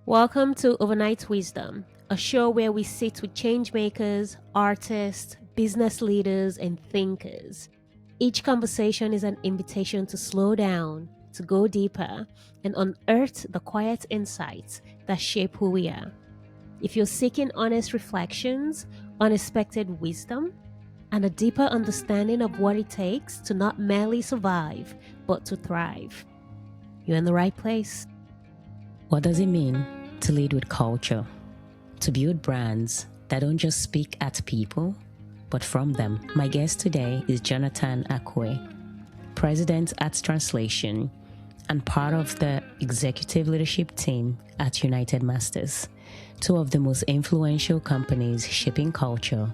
Welcome to Overnight Wisdom, a show where we sit with changemakers, artists, business leaders, and thinkers. Each conversation is an invitation to slow down, to go deeper, and unearth the quiet insights that shape who we are. If you're seeking honest reflections, unexpected wisdom, and a deeper understanding of what it takes to not merely survive, but to thrive, you're in the right place. What does it mean to lead with culture? To build brands that don't just speak at people, but from them. My guest today is Jonathan Akwue, President at Translation and part of the executive leadership team at United Masters, two of the most influential companies shaping culture,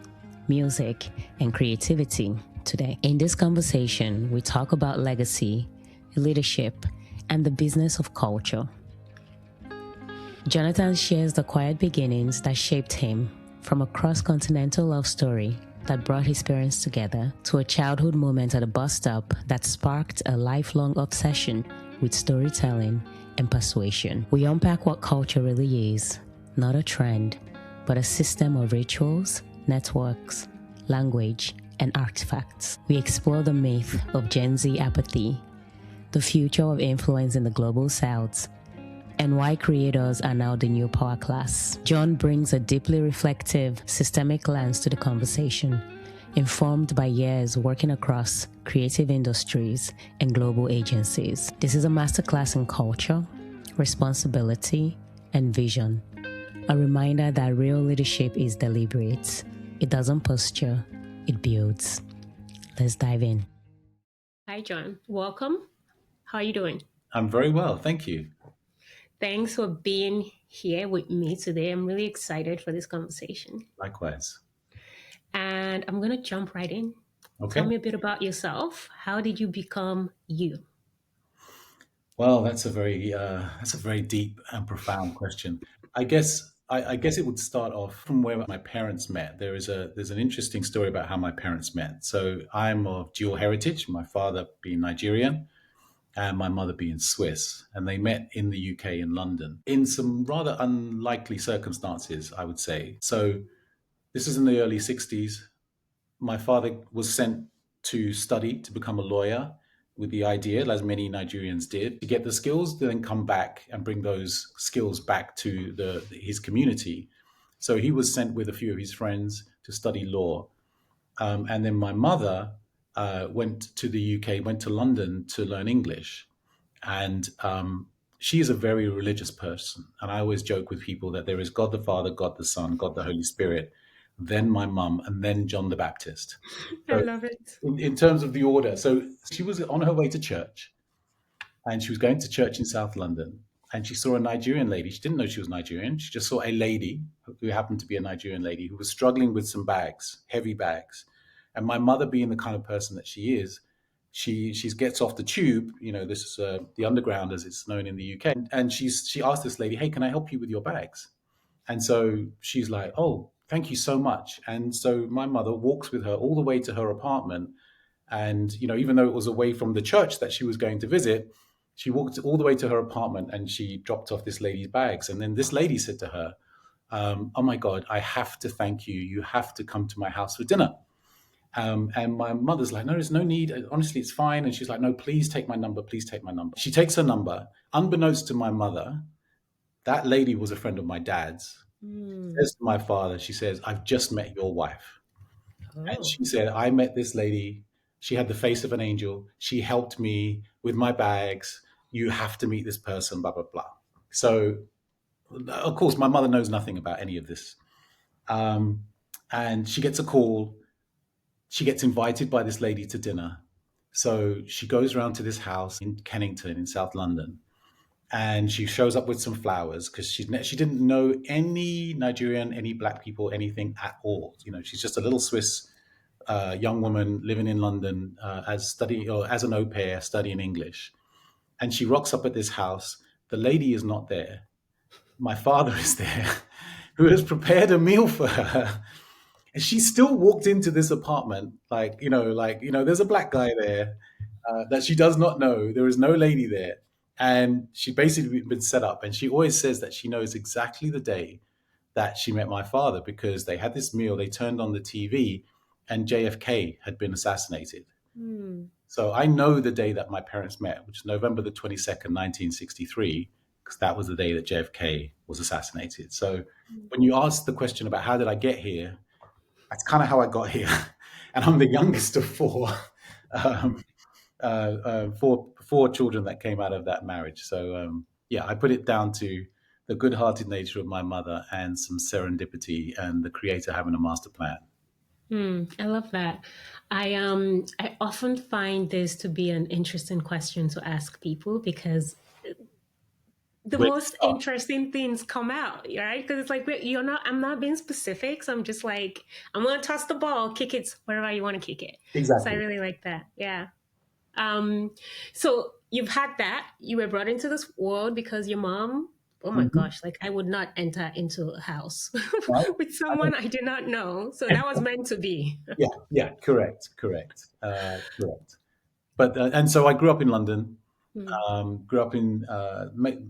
music, and creativity today. In this conversation, we talk about legacy, leadership, and the business of culture. Jonathan shares the quiet beginnings that shaped him, from a cross-continental love story that brought his parents together to a childhood moment at a bus stop that sparked a lifelong obsession with storytelling and persuasion. We unpack what culture really is, not a trend, but a system of rituals, networks, language, and artifacts. We explore the myth of Gen Z apathy, the future of influence in the global south, and why creators are now the new power class. John brings a deeply reflective, systemic lens to the conversation, informed by years working across creative industries and global agencies. This is a masterclass in culture, responsibility, and vision. A reminder that real leadership is deliberate. It doesn't posture, it builds. Let's dive in. Hi, John. Welcome. How are you doing? I'm very well, thank you. Thanks for being here with me today. I'm really excited for this conversation. Likewise. And I'm going to jump right in. Okay. Tell me a bit about yourself. How did you become you? Well, that's a very deep and profound question. I guess it would start off from where my parents met. There's an interesting story about how my parents met. So I'm of dual heritage, my father being Nigerian and my mother being Swiss, and they met in the UK in London in some rather unlikely circumstances, I would say. So this is in the early 60s. My father was sent to study to become a lawyer with the idea, as many Nigerians did, to get the skills, then come back and bring those skills back to his community. So he was sent with a few of his friends to study law. And then my mother went to the UK, went to London to learn English. And she is a very religious person. And I always joke with people that there is God the Father, God the Son, God the Holy Spirit, then my mum, and then John the Baptist. I So love it. in terms of the order, so she was on her way to church, and she was going to church in South London, and she saw a Nigerian lady. She didn't know she was Nigerian. She just saw a lady who happened to be a Nigerian lady who was struggling with some bags, heavy bags. And my mother, being the kind of person that she is, she gets off the tube. This is the underground, as it's known in the UK, and she asked this lady, "Hey, can I help you with your bags?" And so she's like, "Oh, thank you so much." And so my mother walks with her all the way to her apartment. And, even though it was away from the church that she was going to visit, she walked all the way to her apartment and she dropped off this lady's bags. And then this lady said to her, "Oh my God, I have to thank you. You have to come to my house for dinner." And my mother's like, "No, there's no need. Honestly, it's fine." And she's like, "No, please take my number. Please take my number." She takes her number. Unbeknownst to my mother, that lady was a friend of my dad's. Says to my father, she says, "I've just met your wife." And Oh, she said, "I met this lady. She had the face of an angel. She helped me with my bags. You have to meet this person, blah, blah, blah." So, of course, my mother knows nothing about any of this. Um, and she gets a call. She gets invited by this lady to dinner. So she goes around to this house in Kennington in South London. And she shows up with some flowers because she didn't know any Nigerian, any black people, anything at all. She's just a little Swiss young woman living in London as an au pair studying English. And she rocks up at this house. The lady is not there. My father is there, who has prepared a meal for her. And she still walked into this apartment there's a black guy there that she does not know. There is no lady there. And she basically been set up. And she always says that she knows exactly the day that she met my father because they had this meal, they turned on the TV, and JFK had been assassinated. Hmm. So I know the day that my parents met, which is November the 22nd, 1963, because that was the day that JFK was assassinated. So when you ask the question about how did I get here, that's kind of how I got here. And I'm the youngest of four, um, four children that came out of that marriage. So yeah, I put it down to the good-hearted nature of my mother and some serendipity and the creator having a master plan. I love that. I often find this to be an interesting question to ask people because the Where most interesting things come out, right? Because it's like you're not. I'm not being specific, so I'm just like I'm gonna toss the ball, kick it wherever you want to kick it. So I exactly. really like that. Yeah. Um. So you've had that. You were brought into this world because your mom. Oh my Mhm. gosh! Like I would not enter into a house Right? with I know. someone I did not know. So that was meant to be. Yeah, yeah, correct, correct. But and so I grew up in London. Hmm. Grew up in,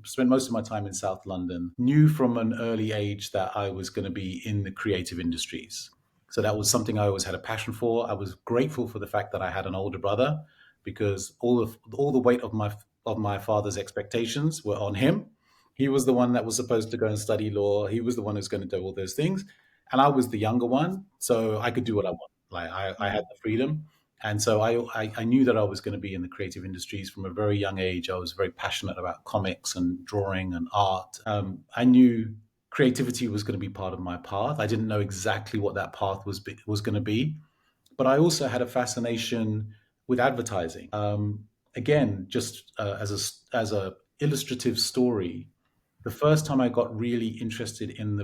spent most of my time in South London. Knew from an early age that I was going to be in the creative industries. So that was something I always had a passion for. I was grateful for the fact that I had an older brother because all the weight of my father's expectations were on him. He was the one that was supposed to go and study law. He was the one who's going to do all those things, and I was the younger one, so I could do what I want. Like I had the freedom. And so I knew that I was going to be in the creative industries from a very young age. I was very passionate about comics and drawing and art. I knew creativity was going to be part of my path. I didn't know exactly what that path was going to be, but I also had a fascination with advertising. Again, just as a illustrative story, the first time I got really interested in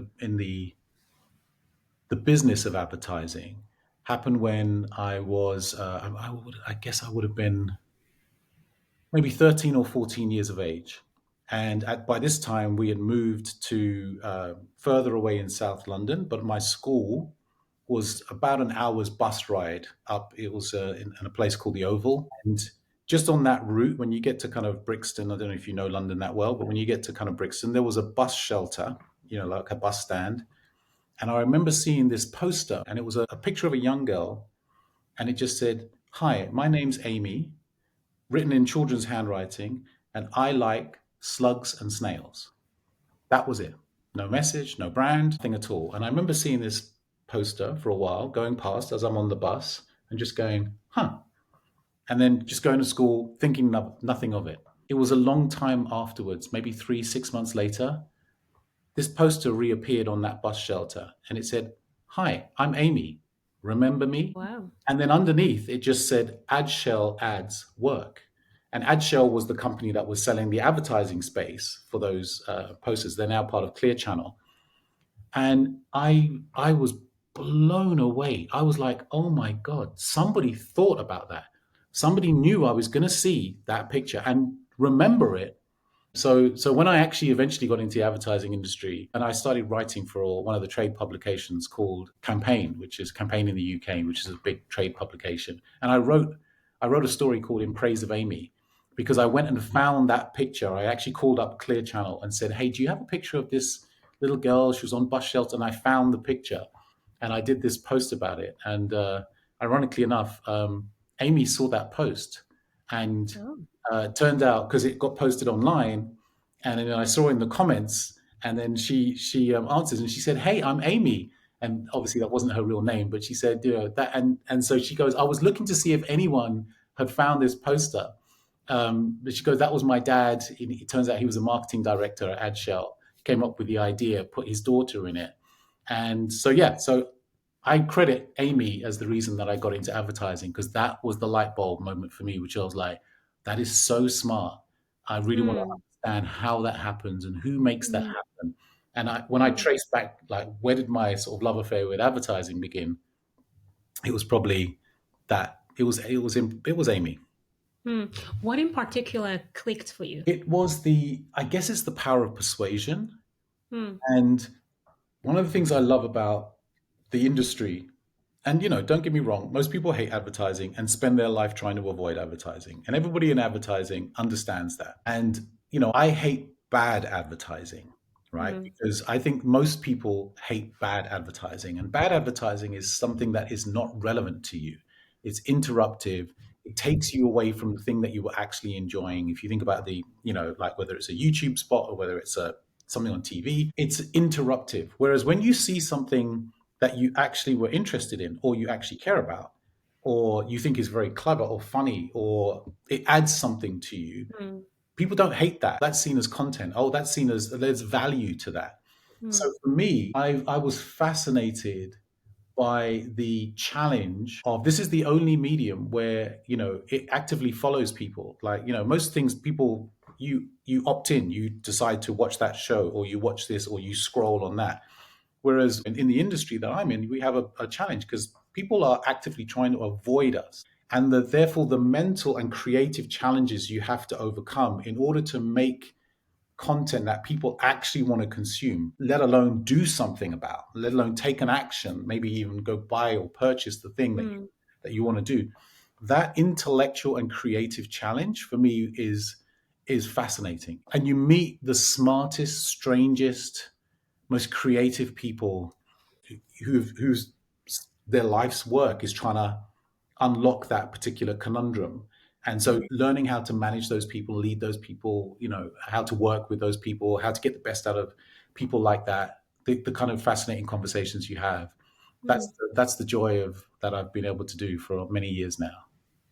the business of advertising happened when I was, I guess I would have been maybe 13 or 14 years of age. And by this time, we had moved to further away in South London, but my school was about an hour's bus ride up. It was in a place called the Oval. And just on that route, when you get to kind of Brixton, I don't know if you know London that well, but when you get to kind of Brixton, there was a bus shelter, like a bus stand. And I remember seeing this poster, and it was a picture of a young girl, and it just said, "Hi, my name's Amy," written in children's handwriting, and I like slugs and snails. That was it. No message, no brand, nothing at all. And I remember seeing this poster for a while, going past as I'm on the bus, and just going, huh. And then just going to school, thinking nothing of it. It was a long time afterwards, maybe 3, 6 months later, this poster reappeared on that bus shelter and it said, "Hi, I'm Amy. Remember me?" Wow. And then underneath it just said, "Adshell ads work." And Adshell was the company that was selling the advertising space for those posters. They're now part of Clear Channel. And I was blown away. I was like, oh my God, somebody thought about that. Somebody knew I was going to see that picture and remember it. So when I actually eventually got into the advertising industry and I started writing for one of the trade publications called Campaign, which is Campaign in the UK, which is a big trade publication, and I wrote a story called In Praise of Amy because I went and found that picture. I actually called up Clear Channel and said, "Hey, do you have a picture of this little girl? She was on bus shelter," and I found the picture, and I did this post about it. And ironically enough, Amy saw that post and Oh. it turned out because it got posted online, and then I saw in the comments, and then she answers and she said, "Hey, I'm Amy," and obviously that wasn't her real name, but she said, that, and so she goes, "I was looking to see if anyone had found this poster." But she goes, "That was my dad. It turns out he was a marketing director at AdShell. Came up with the idea, put his daughter in it, and so yeah, so I credit Amy as the reason that I got into advertising because that was the light bulb moment for me, which I was like, that is so smart. I really want to Hmm. understand how that happens and who makes that Hmm. happen. And when I Hmm. traced back, like, where did my sort of love affair with advertising begin? It was probably that it was Amy. Hmm. What in particular clicked for you? It was I guess it's the power of persuasion. Hmm. And one of the things I love about the industry, and don't get me wrong, most people hate advertising and spend their life trying to avoid advertising. And everybody in advertising understands that. And I hate bad advertising, right? Mm, Because I think most people hate bad advertising, and bad advertising is something that is not relevant to you. It's interruptive. It takes you away from the thing that you were actually enjoying. If you think about like whether it's a YouTube spot or whether it's something on TV, it's interruptive. Whereas when you see something that you actually were interested in or you actually care about, or you think is very clever or funny, or it adds something to you, mm, people don't hate that. That's seen as content. Oh, that's seen as there's value to that. mm, So for me, I was fascinated by the challenge of this is the only medium where it actively follows people. Like most things, people you opt in, you decide to watch that show, or you watch this, or you scroll on that. Whereas in the industry that I'm in, we have a challenge because people are actively trying to avoid us. And therefore, the mental and creative challenges you have to overcome in order to make content that people actually want to consume, let alone do something about, let alone take an action, maybe even go buy or purchase the thing mm, that you want to do. That intellectual and creative challenge for me is fascinating. And you meet the smartest, strangest, most creative people whose their life's work is trying to unlock that particular conundrum. And so mm, learning how to manage those people, lead those people, how to work with those people, how to get the best out of people like that, the kind of fascinating conversations you have. mm, That's the joy of that I've been able to do for many years now.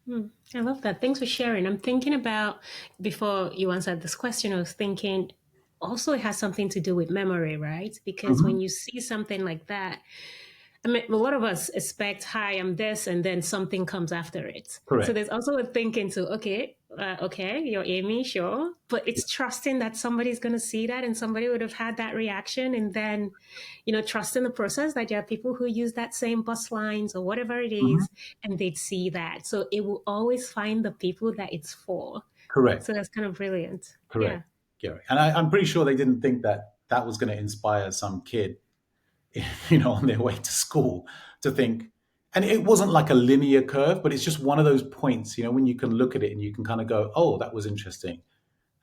mm. I love that. Thanks for sharing. I'm thinking about, before you answered this question, I was thinking also it has something to do with memory, right? Because when Mhm. you see something like that, I mean, a lot of us expect, hi, I'm this, and then something comes after it. So Correct. there's also a thinking to, okay, you're Amy, sure. But it's trusting that somebody's going to see that and somebody would have had that reaction. And then, trusting the process that there are people who use that same bus lines or whatever it Mhm. is, and they'd see that. So it will always find the people that it's for. So Correct. that's kind of brilliant. Correct. Yeah. Gary. And I'm pretty sure they didn't think that that was going to inspire some kid on their way to school to think. And it wasn't like a linear curve, but it's just one of those points, when you can look at it and you can kind of go, oh, that was interesting.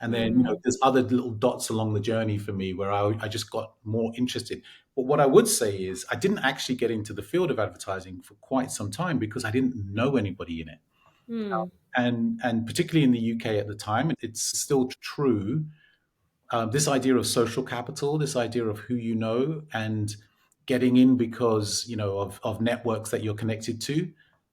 And then, Mm, there's other little dots along the journey for me where I just got more interested. But what I would say is I didn't actually get into the field of advertising for quite some time because I didn't know anybody in it. mm, And particularly in the UK at the time, it's still true, this idea of social capital, this idea of who you know and getting in because of networks that you're connected to.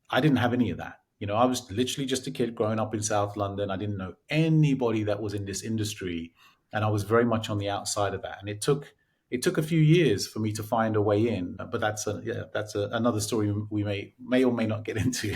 I didn't have any of that. I was literally just a kid growing up in South London. I didn't know anybody that was in this industry, and I was very much on the outside of that. And it took a few years for me to find a way in. But another story we may or may not get into.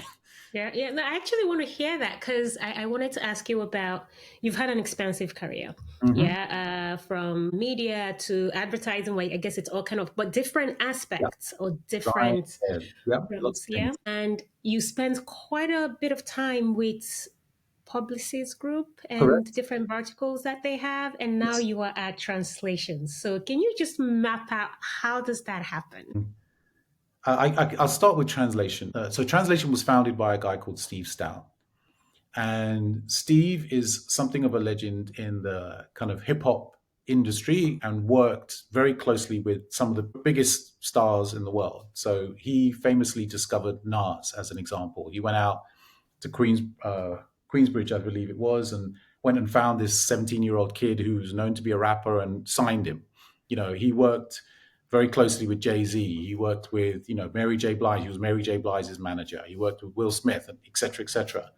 yeah, yeah. No, I actually want to hear that because I wanted to ask you about, you've had an expansive career. Hmm. Yeah, from media to advertising, where I guess it's all kind of, but different Yeah, aspects or right. different Yeah, lots realms. of Yeah. things. And you spent quite a bit of time with Publicis Group and Correct. different verticals that they have. And now Yes. you are at translations. So can you just map out how does that happen? I'll start with translation. So translation was founded by a guy called Steve Stout. And Steve is something of a legend in the kind of hip hop industry and worked very closely with some of the biggest stars in the world. So he famously discovered Nas, as an example. He went out to Queensbridge, I believe it was, and went and found this 17-year-old kid who was known to be a rapper and signed him. He worked very closely with Jay-Z. He worked with, Mary J. Blige. He was Mary J. Blige's manager. He worked with Will Smith, et cetera, et cetera.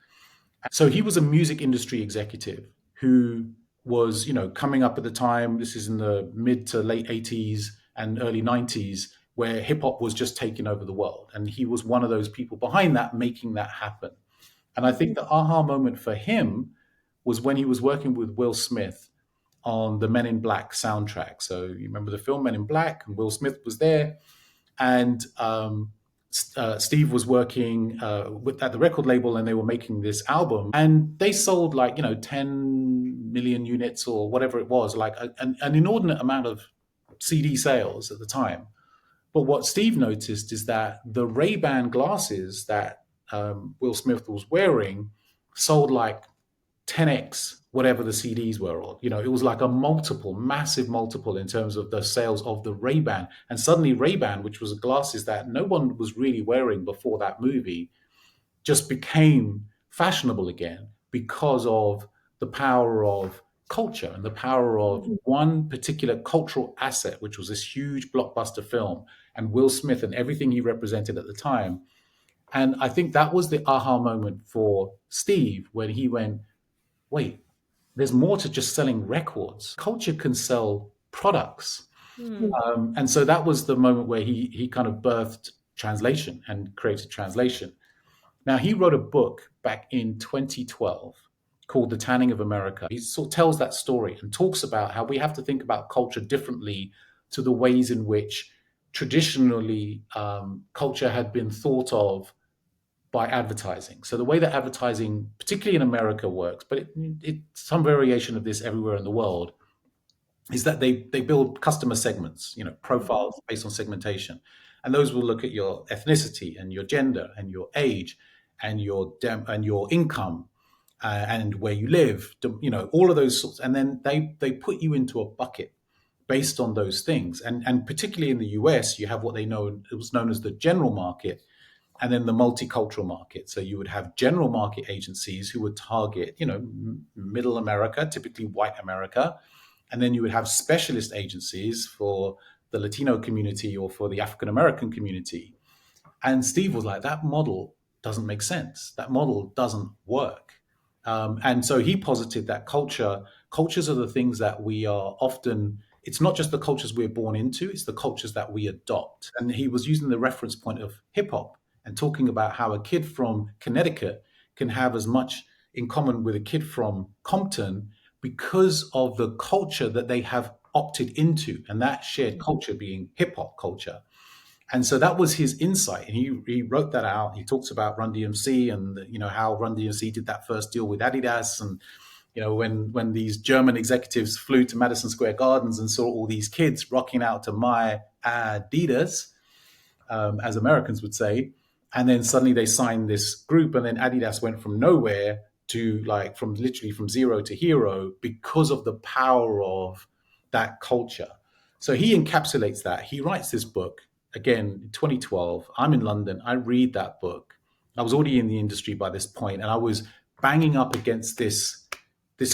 So he was a music industry executive who was, coming up at the time. This is in the mid to late 80s and early 90s, where hip hop was just taking over the world. And he was one of those people behind that, making that happen. And I think the aha moment for him was when he was working with Will Smith on the Men in Black soundtrack. So you remember the film Men in Black, and Will Smith was there, and Steve was working at the record label, and they were making this album, and they sold like 10 million units or whatever it was, like an inordinate amount of CD sales at the time. But what Steve noticed is that the Ray-Ban glasses that Will Smith was wearing sold like 10x whatever the CDs were on. It was like a multiple, massive multiple in terms of the sales of the Ray-Ban. And suddenly Ray-Ban, which was glasses that no one was really wearing before that movie, just became fashionable again because of the power of culture and the power of one particular cultural asset, which was this huge blockbuster film, and Will Smith and everything he represented at the time. And I think that was the aha moment for Steve when he went, wait, there's more to just selling records. Culture can sell products. And so that was the moment where he kind of birthed translation and created translation. Now, he wrote a book back in 2012 called The Tanning of America. He sort of tells that story and talks about how we have to think about culture differently to the ways in which traditionally culture had been thought of by advertising. So the way that advertising, particularly in America, works, but it's some variation of this everywhere in the world, is that they build customer segments, profiles based on segmentation. And those will look at your ethnicity and your gender and your age and your income and where you live, all of those sorts. And then they put you into a bucket based on those things. And particularly in the US, you have what it was known as the general market, and then the multicultural market. So you would have general market agencies who would target, middle America, typically white America. And then you would have specialist agencies for the Latino community or for the African American community. And Steve was like, that model doesn't make sense. That model doesn't work. And so he posited that cultures are the things that we are often, it's not just the cultures we're born into, it's the cultures that we adopt. And he was using the reference point of hip hop and talking about how a kid from Connecticut can have as much in common with a kid from Compton because of the culture that they have opted into, and that shared culture being hip hop culture. And so that was his insight. And he wrote that out. He talks about Run DMC and, how Run DMC did that first deal with Adidas. And, when these German executives flew to Madison Square Gardens and saw all these kids rocking out to my Adidas, as Americans would say. And then suddenly they signed this group, and then Adidas went from nowhere to literally from zero to hero because of the power of that culture. So he encapsulates that. He writes this book again in 2012. I'm in London. I read that book. I was already in the industry by this point, and I was banging up against this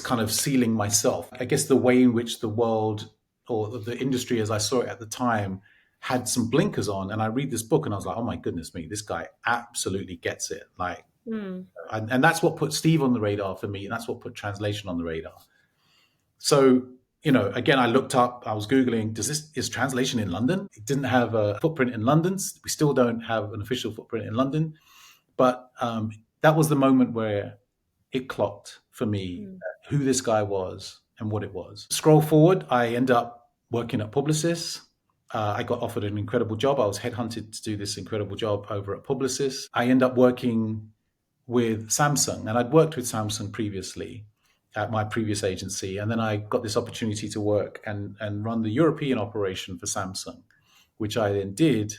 kind of ceiling myself. I guess the way in which the world or the industry as I saw it at the time had some blinkers on. And I read this book and I was like, oh my goodness me, this guy absolutely gets it. And that's what put Steve on the radar for me. And that's what put translation on the radar. So, again, I looked up, I was Googling, is translation in London? It didn't have a footprint in London. We still don't have an official footprint in London. But that was the moment where it clocked for me who this guy was and what it was. Scroll forward, I end up working at Publicis. I got offered an incredible job. I was headhunted to do this incredible job over at Publicis. I end up working with Samsung, and I'd worked with Samsung previously at my previous agency. And then I got this opportunity to work and run the European operation for Samsung, which I then did.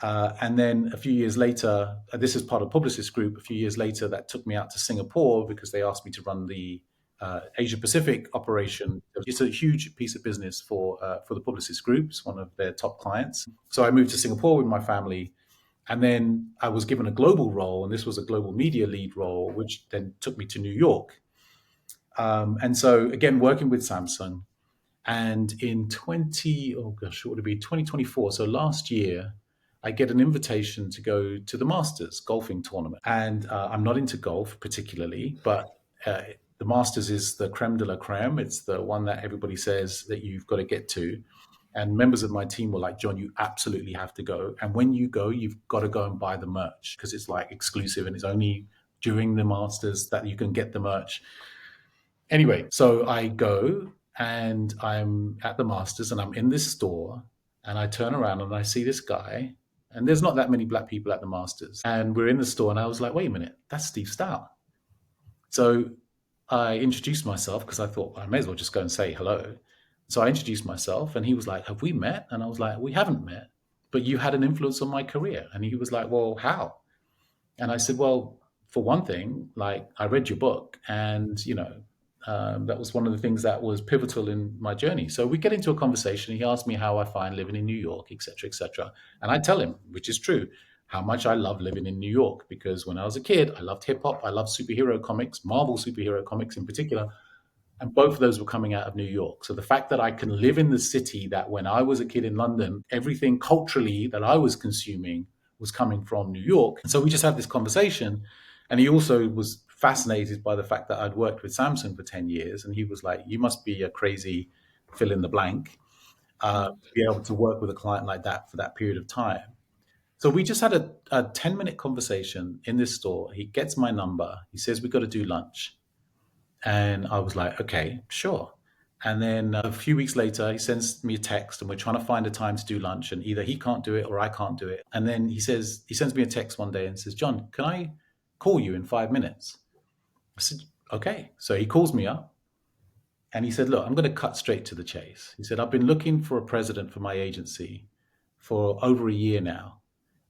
And then a few years later, this is part of Publicis Group. A few years later, that took me out to Singapore because they asked me to run the Asia Pacific operation. It's a huge piece of business for the Publicis Group. It's one of their top clients. So I moved to Singapore with my family, and then I was given a global role, and this was a global media lead role, which then took me to New York. And so again, working with Samsung, and in 2024, so last year, I get an invitation to go to the Masters golfing tournament. And I'm not into golf particularly, but the Masters is the creme de la creme. It's the one that everybody says that you've got to get to. And members of my team were like, John, you absolutely have to go. And when you go, you've got to go and buy the merch because it's like exclusive and it's only during the Masters that you can get the merch. Anyway, so I go and I'm at the Masters and I'm in this store and I turn around and I see this guy. And there's not that many black people at the Masters. And we're in the store and I was like, wait a minute, that's Steve Stout. So I introduced myself because I thought I may as well just go and say hello. So I introduced myself and he was like, have we met? And I was like, we haven't met, but you had an influence on my career. And he was like, well, how? And I said, well, for one thing, like I read your book, and that was one of the things that was pivotal in my journey. So we get into a conversation. He asked me how I find living in New York, etc., etc., and I tell him, which is true, how much I love living in New York, because when I was a kid, I loved hip hop, I loved superhero comics, Marvel superhero comics in particular, and both of those were coming out of New York. So the fact that I can live in the city that when I was a kid in London, everything culturally that I was consuming was coming from New York. And so we just had this conversation. And he also was fascinated by the fact that I'd worked with Samsung for 10 years. And he was like, you must be a crazy fill in the blank to be able to work with a client like that for that period of time. So we just had a 10-minute conversation in this store. He gets my number. He says, we got to do lunch. And I was like, okay, sure. And then a few weeks later, he sends me a text and we're trying to find a time to do lunch. And either he can't do it or I can't do it. And then he sends me a text one day and says, John, can I call you in 5 minutes? I said, okay. So he calls me up and he said, look, I'm going to cut straight to the chase. He said, I've been looking for a president for my agency for over a year now.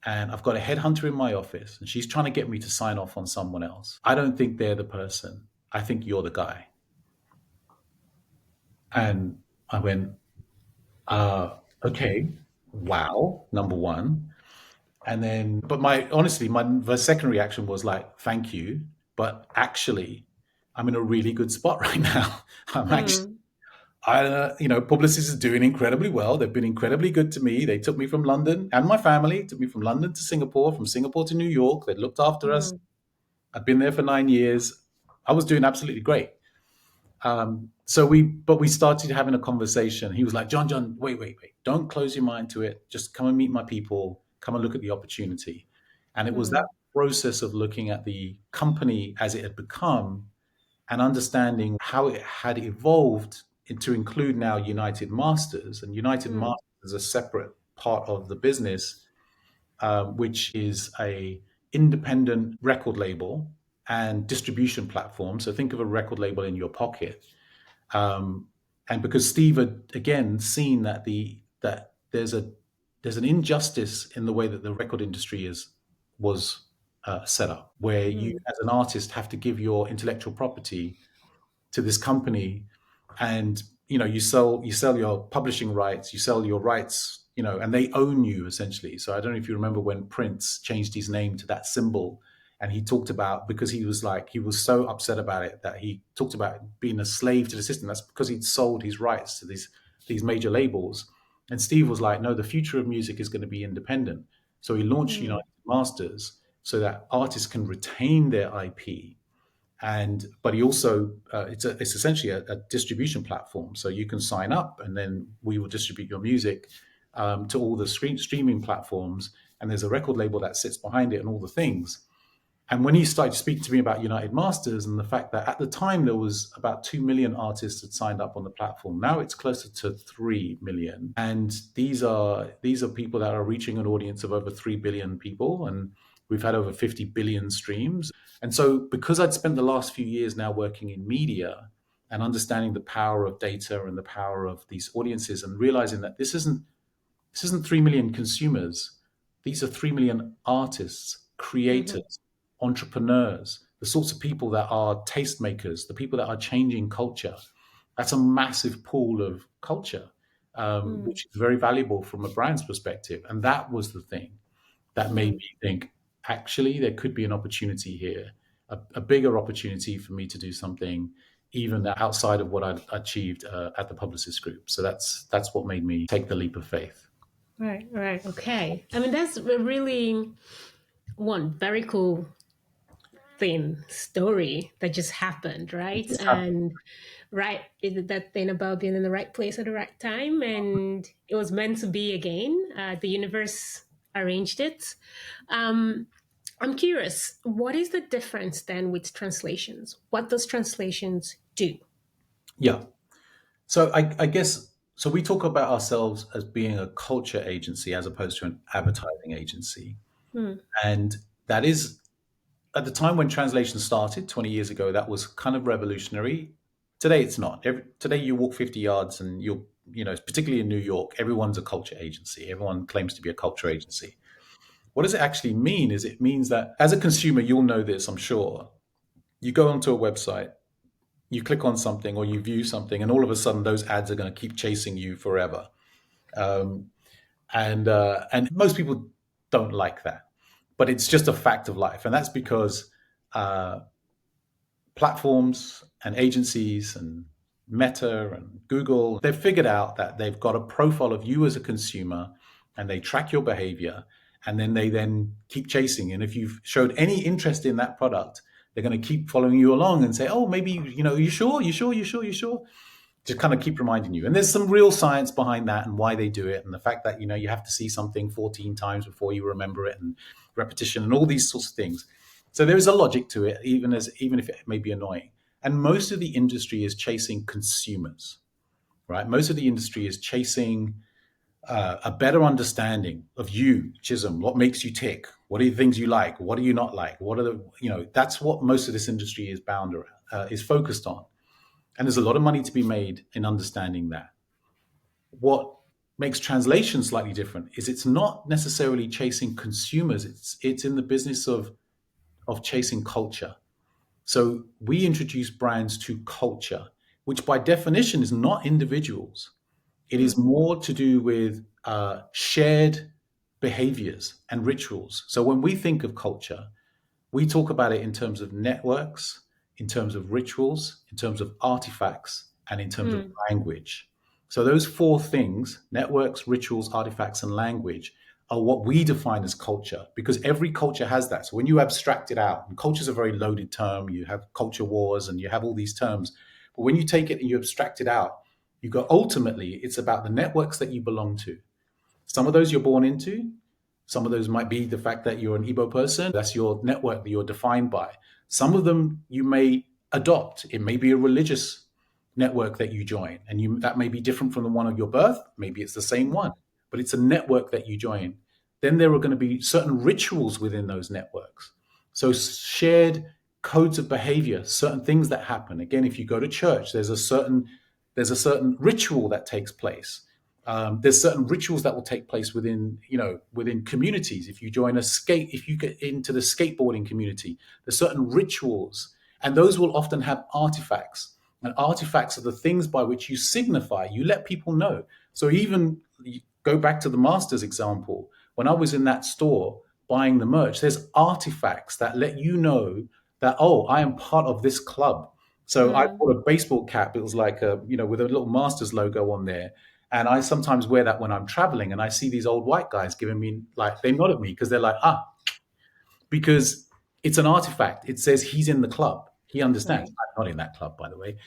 And I've got a headhunter in my office and she's trying to get me to sign off on someone else. I don't think they're the person. I think you're the guy. And I went, okay, wow, number one. And then, but honestly, my second reaction was like, thank you. But actually, I'm in a really good spot right now. I'm actually, Publicis is doing incredibly well. They've been incredibly good to me. They took me from London and my family, took me from London to Singapore, from Singapore to New York. They looked after us. I'd been there for 9 years. I was doing absolutely great. But we started having a conversation. He was like, John, wait. Don't close your mind to it. Just come and meet my people. Come and look at the opportunity. And it was that process of looking at the company as it had become and understanding how it had evolved to include now United Masters. And United Masters is a separate part of the business, which is a independent record label and distribution platform. So think of a record label in your pocket. And because Steve had again seen that there's an injustice in the way that the record industry was set up, where you as an artist have to give your intellectual property to this company, and you sell your publishing rights, you sell your rights, and they own you essentially. So I don't know if you remember when Prince changed his name to that symbol, and he talked about, because he was so upset about it, that he talked about being a slave to the system. That's because he'd sold his rights to these major labels. And Steve was like, no, the future of music is going to be independent. So he launched United Masters so that artists can retain their IP. But he also, it's essentially a distribution platform. So you can sign up and then we will distribute your music to all the streaming platforms. And there's a record label that sits behind it and all the things. And when he started speaking to me about United Masters and the fact that at the time there was about 2 million artists had signed up on the platform, now it's closer to 3 million. And these are people that are reaching an audience of over 3 billion people. And we've had over 50 billion streams. And so because I'd spent the last few years now working in media and understanding the power of data and the power of these audiences and realizing that this isn't 3 million consumers. These are 3 million artists, creators, entrepreneurs, the sorts of people that are tastemakers, the people that are changing culture. That's a massive pool of culture, which is very valuable from a brand's perspective. And that was the thing that made me think, actually, there could be an opportunity here, a bigger opportunity for me to do something even outside of what I'd achieved at the Publicis Group. So that's what made me take the leap of faith. Right. Okay. I mean, that's a really very cool story that just happened, right? And that thing about being in the right place at the right time, and it was meant to be again. The universe arranged it. I'm curious, what is the difference then with translations? What does translations do? Yeah. So I guess, so we talk about ourselves as being a culture agency as opposed to an advertising agency. And that is, at the time when translation started 20 years ago, that was kind of revolutionary. Today, it's not. Today, you walk 50 yards and particularly in New York, everyone's a culture agency. Everyone claims to be a culture agency. What does it actually mean? Is it means that as a consumer, you'll know this, I'm sure. You go onto a website, you click on something or you view something, and all of a sudden those ads are going to keep chasing you forever. Um, and most people don't like that, but it's just a fact of life, and that's because uh, platforms and agencies and Meta and Google, they've figured out that they've got a profile of you as a consumer and they track your behavior and then they then keep chasing. And if you've showed any interest in that product, they're going to keep following you along and say, oh, maybe, you sure? You sure? You sure? You sure? Just kind of keep reminding you. And there's some real science behind that and why they do it. And the fact that, you have to see something 14 times before you remember it, and repetition and all these sorts of things. So there is a logic to it, even if it may be annoying. And most of the industry is chasing consumers, right? Most of the industry is chasing a better understanding of you, Chisom. What makes you tick? What are the things you like? What do you not like? What are that's what most of this industry is bound around, is focused on. And there's a lot of money to be made in understanding that. What makes translation slightly different is it's not necessarily chasing consumers. It's in the business of chasing culture. So we introduce brands to culture, which by definition is not individuals. It is more to do with shared behaviors and rituals. So when we think of culture, we talk about it in terms of networks, in terms of rituals, in terms of artifacts, and in terms of language. So those four things, networks, rituals, artifacts, and language, are what we define as culture, because every culture has that. So when you abstract it out, and culture is a very loaded term, you have culture wars and you have all these terms. But when you take it and you abstract it out, you go, ultimately, it's about the networks that you belong to. Some of those you're born into. Some of those might be the fact that you're an Igbo person. That's your network that you're defined by. Some of them you may adopt. It may be a religious network that you join, and that may be different from the one of your birth. Maybe it's the same one, but it's a network that you join. Then there are going to be certain rituals within those networks. So shared codes of behavior, certain things that happen. Again, if you go to church, there's a certain ritual that takes place. There's certain rituals that will take place within communities. If you get into the skateboarding community, there's certain rituals, and those will often have artifacts. And artifacts are the things by which you signify, you let people know. So even go back to the Masters example. When I was in that store buying the merch, there's artifacts that let you know that, oh, I am part of this club. So I bought a baseball cap. It was like with a little Masters logo on there. And I sometimes wear that when I'm traveling, and I see these old white guys giving me, like, they nod at me because they're like, because it's an artifact. It says he's in the club. He understands. Right. I'm not in that club, by the way,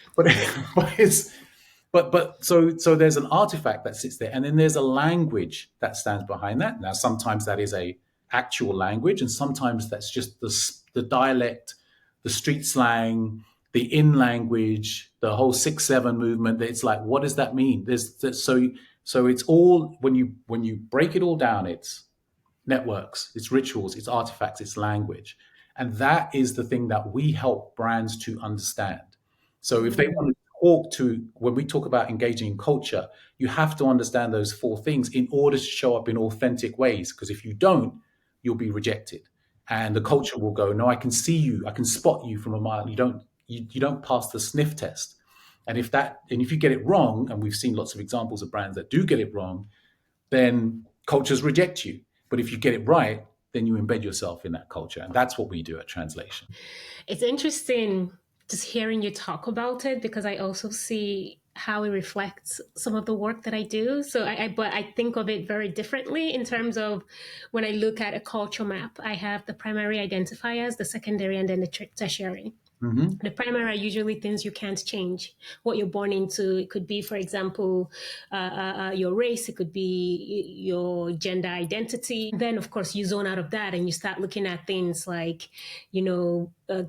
but so there's an artifact that sits there, and then there's a language that stands behind that. Now, sometimes that is a actual language, and sometimes that's just the dialect, the street slang, the in language, the whole 6-7 movement. It's like, what does that mean? So it's all, when you break it all down, it's networks, it's rituals, it's artifacts, it's language. And that is the thing that we help brands to understand. So if they want when we talk about engaging in culture, you have to understand those four things in order to show up in authentic ways. Because if you don't, you'll be rejected. And the culture will go, no, I can see you, I can spot you from a mile. You don't pass the sniff test. And if you get it wrong, and we've seen lots of examples of brands that do get it wrong, then cultures reject you. But if you get it right, then you embed yourself in that culture. And that's what we do at Translation. It's interesting just hearing you talk about it, because I also see how it reflects some of the work that I do. So but I think of it very differently in terms of when I look at a culture map. I have the primary identifiers, the secondary, and then the tertiary. Mm-hmm. The primary are usually things you can't change. What you're born into, it could be, for example, your race, it could be your gender identity. Then, of course, you zone out of that and you start looking at things like,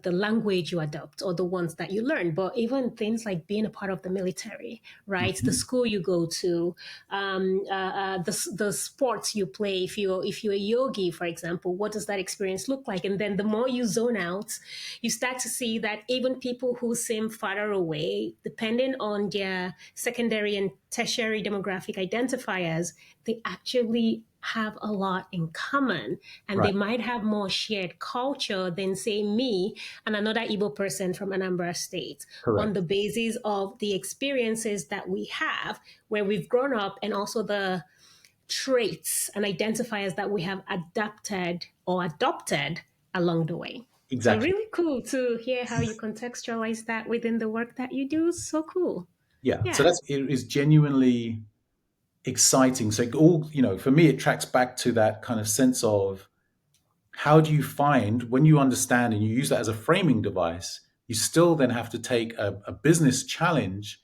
the language you adopt or the ones that you learn. But even things like being a part of the military, right? Mm-hmm. The school you go to, the sports you play. If you're a yogi, for example, what does that experience look like? And then the more you zone out, you start to see that even people who seem farther away, depending on their secondary and tertiary demographic identifiers, they actually have a lot in common, and Right. they might have more shared culture than, say, me and another Igbo person from Anambra State, on Correct. the basis of the experiences that we have where we've grown up, and also the traits and identifiers that we have adapted or adopted along the way. So Exactly. really cool to hear how you contextualize that within the work that you do. So cool. Yeah. So Yeah. that's it is genuinely exciting. So all, for me, it tracks back to that kind of sense of how do you find when you understand and you use that as a framing device, you still then have to take a business challenge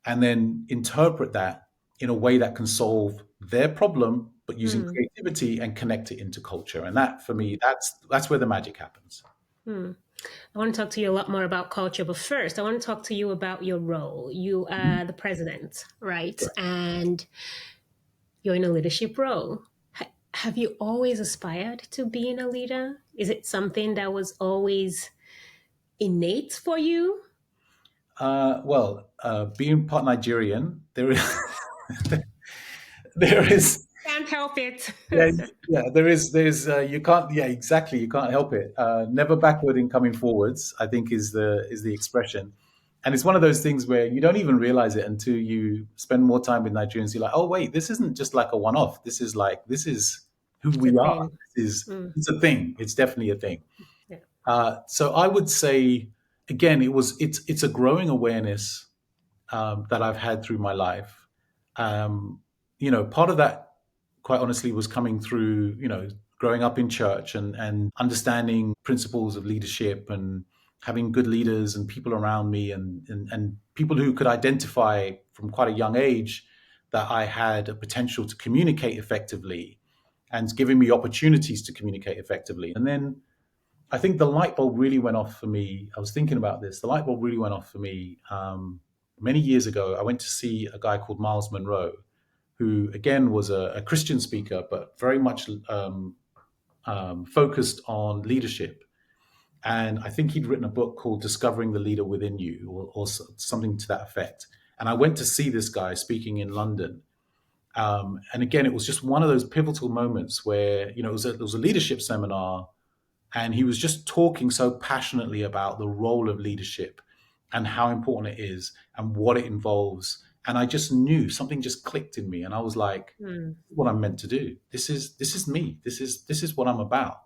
and then interpret that in a way that can solve their problem, but using Hmm. creativity and connect it into culture. And that, for me, that's where the magic happens. Hmm. I want to talk to you a lot more about culture, but first, I want to talk to you about your role. You Mhm. are the president, right? And you're in a leadership role. Have you always aspired to being a leader? Is it something that was always innate for you? Being part Nigerian, there is there is Can't help it. yeah, yeah, there's you can't, yeah, exactly, you can't help it. Never backward in coming forwards, I think is the expression. And it's one of those things where you don't even realize it until you spend more time with Nigerians. You're like, oh wait, this isn't just like a one-off. This is who It's a we are. thing. This is Mm, It's a thing. It's definitely a thing. yeah. So I would say, again, it's a growing awareness that I've had through my life. Part of that, quite honestly, was coming through, growing up in church and understanding principles of leadership and having good leaders and people around me and people who could identify from quite a young age that I had a potential to communicate effectively and giving me opportunities to communicate effectively. And then I think the light bulb really went off for me. I was thinking about this. The light bulb really went off for me many years ago. I went to see a guy called Miles Monroe, who again was a Christian speaker, but very much focused on leadership. And I think he'd written a book called Discovering the Leader Within You, or something to that effect. And I went to see this guy speaking in London. And again, it was just one of those pivotal moments where, it was a leadership seminar, and he was just talking so passionately about the role of leadership and how important it is and what it involves. And I just knew something just clicked in me. And I was like, Mm, what I'm meant to do. This is me. This is what I'm about.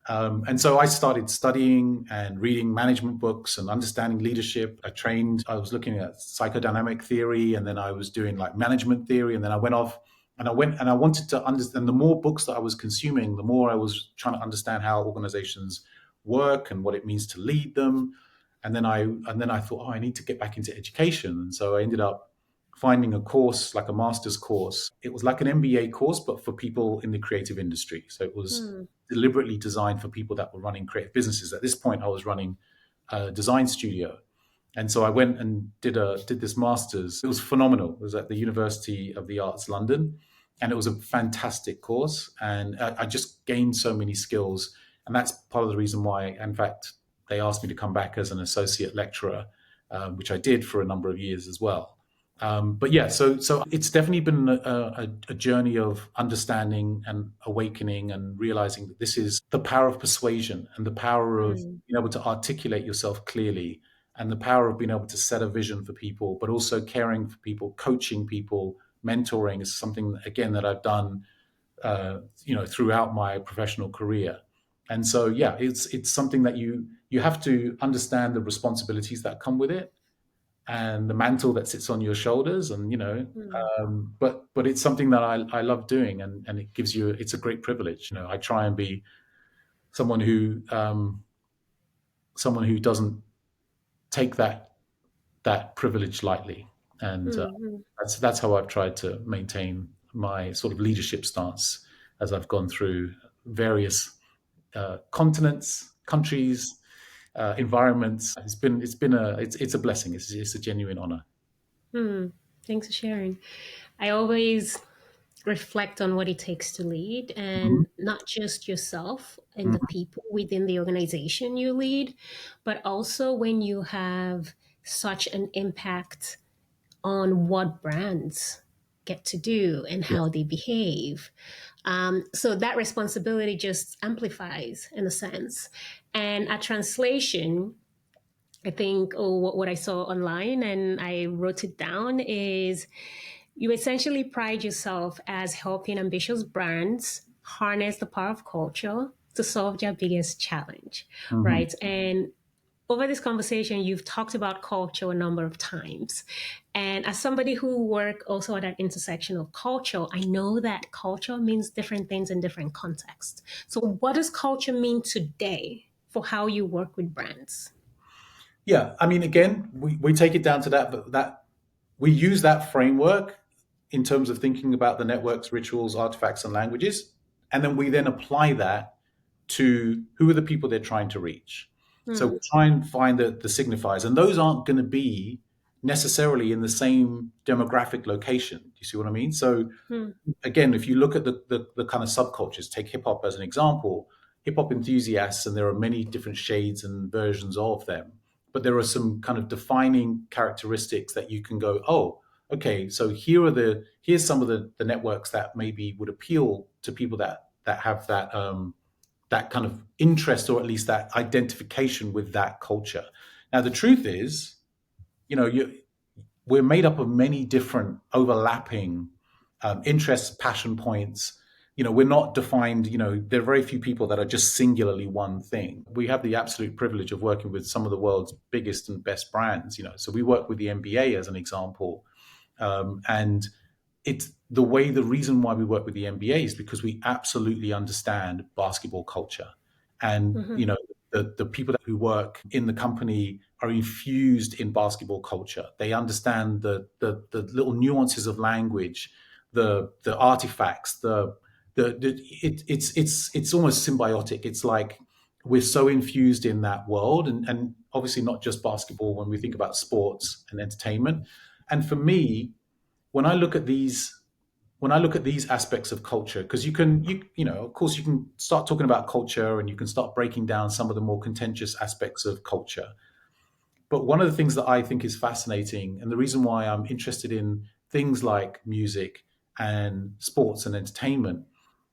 And so I started studying and reading management books and understanding leadership. I was looking at psychodynamic theory, and then I was doing like management theory. And then I went off and I wanted to understand. The more books that I was consuming, the more I was trying to understand how organizations work and what it means to lead them. And then I thought, oh, I need to get back into education. And so I ended up finding a course, like a master's course. It was like an MBA course, but for people in the creative industry. So it was mm, deliberately designed for people that were running creative businesses. At this point, I was running a design studio. And so I went and did this master's. It was phenomenal. It was at the University of the Arts London, and it was a fantastic course. And I just gained so many skills, and that's part of the reason why, in fact, they asked me to come back as an associate lecturer, which I did for a number of years as well. But yeah, so it's definitely been a journey of understanding and awakening and realizing that this is the power of persuasion and the power of mm, being able to articulate yourself clearly and the power of being able to set a vision for people, but also caring for people, coaching people, mentoring is something again that I've done, throughout my professional career. And so yeah, it's something that you have to understand the responsibilities that come with it and the mantle that sits on your shoulders, and mm, but it's something that I love doing, and it's a great privilege. I try and be someone who doesn't take that privilege lightly, and mm, that's how I've tried to maintain my sort of leadership stance as I've gone through various continents, countries, environments. It's a blessing. It's a genuine honor. mm. Thanks for sharing. I always reflect on what it takes to lead, Mhm. and not just yourself and the Mhm. people within the organization you lead, but also when you have such an impact on what brands get to do and Yeah. how they behave. So that responsibility just amplifies in a sense. And a translation, I think, or what I saw online and I wrote it down is you essentially pride yourself as helping ambitious brands harness the power of culture to solve their biggest challenge, Mhm. right? And over this conversation, you've talked about culture a number of times. And as somebody who work also at that intersection of culture, I know that culture means different things in different contexts. So what does culture mean today for how you work with brands? Yeah, I mean, again, we take it down to that, but that we use that framework in terms of thinking about the networks, rituals, artifacts, and languages, and then we then apply that to who are the people they're trying to reach. So we Hmm. try and find the signifiers, and those aren't going to be necessarily in the same demographic location. Do you see what I mean? So Hmm. again, if you look at the kind of subcultures, take hip hop as an example, hip hop enthusiasts, and there are many different shades and versions of them, but there are some kind of defining characteristics that you can go, oh, okay, so here's some of the networks that maybe would appeal to people that have that kind of interest or at least that identification with that culture. Now, the truth is, you know, we're made up of many different overlapping interests, passion points. You know, we're not defined, you know, there are very few people that are just singularly one thing. We have the absolute privilege of working with some of the world's biggest and best brands, you know. So we work with the NBA as an example. And it's the reason why we work with the NBA is because we absolutely understand basketball culture. And, Hmm. you know, the people who work in the company are infused in basketball culture. They understand the little nuances of language, the artifacts, it's almost symbiotic. It's like we're so infused in that world, and obviously not just basketball when we think about sports and entertainment. And for me, when I look at these when I look at these aspects of culture, because you know, of course, you can start talking about culture and you can start breaking down some of the more contentious aspects of culture. But one of the things that I think is fascinating, and the reason why I'm interested in things like music and sports and entertainment,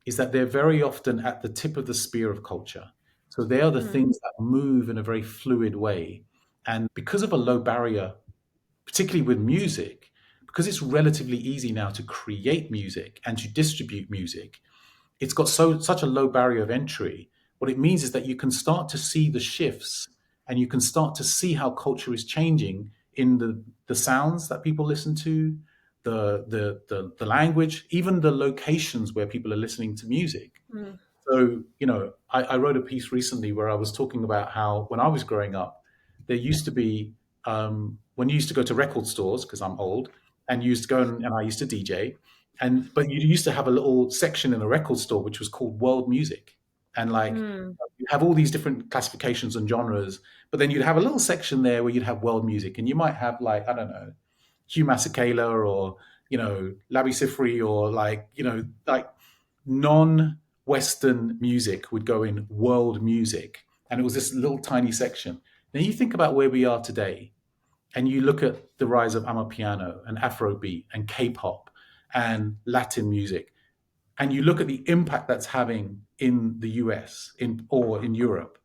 is that they're very often at the tip of the spear of culture. So they are the Hmm. things that move in a very fluid way. And because of a low barrier, particularly with music, because it's relatively easy now to create music and to distribute music, it's got such a low barrier of entry. What it means is that you can start to see the shifts and you can start to see how culture is changing in the sounds that people listen to, the language, even the locations where people are listening to music. Hmm. So, you know, I wrote a piece recently where I was talking about how when I was growing up, there used to be, when you used to go to record stores, because I'm old, and you used to go and I used to DJ, but you used to have a little section in a record store which was called world music. And like, Hmm. you have all these different classifications and genres, but then you'd have a little section there where you'd have world music, and you might have like, I don't know, Hugh Masekela or, you know, Labi Sifri or like, you know, like non-Western music would go in world music. And it was this little tiny section. Now you think about where we are today and you look at the rise of Amapiano and Afrobeat and K-pop and Latin music, and you look at the impact that's having in the US or in Europe,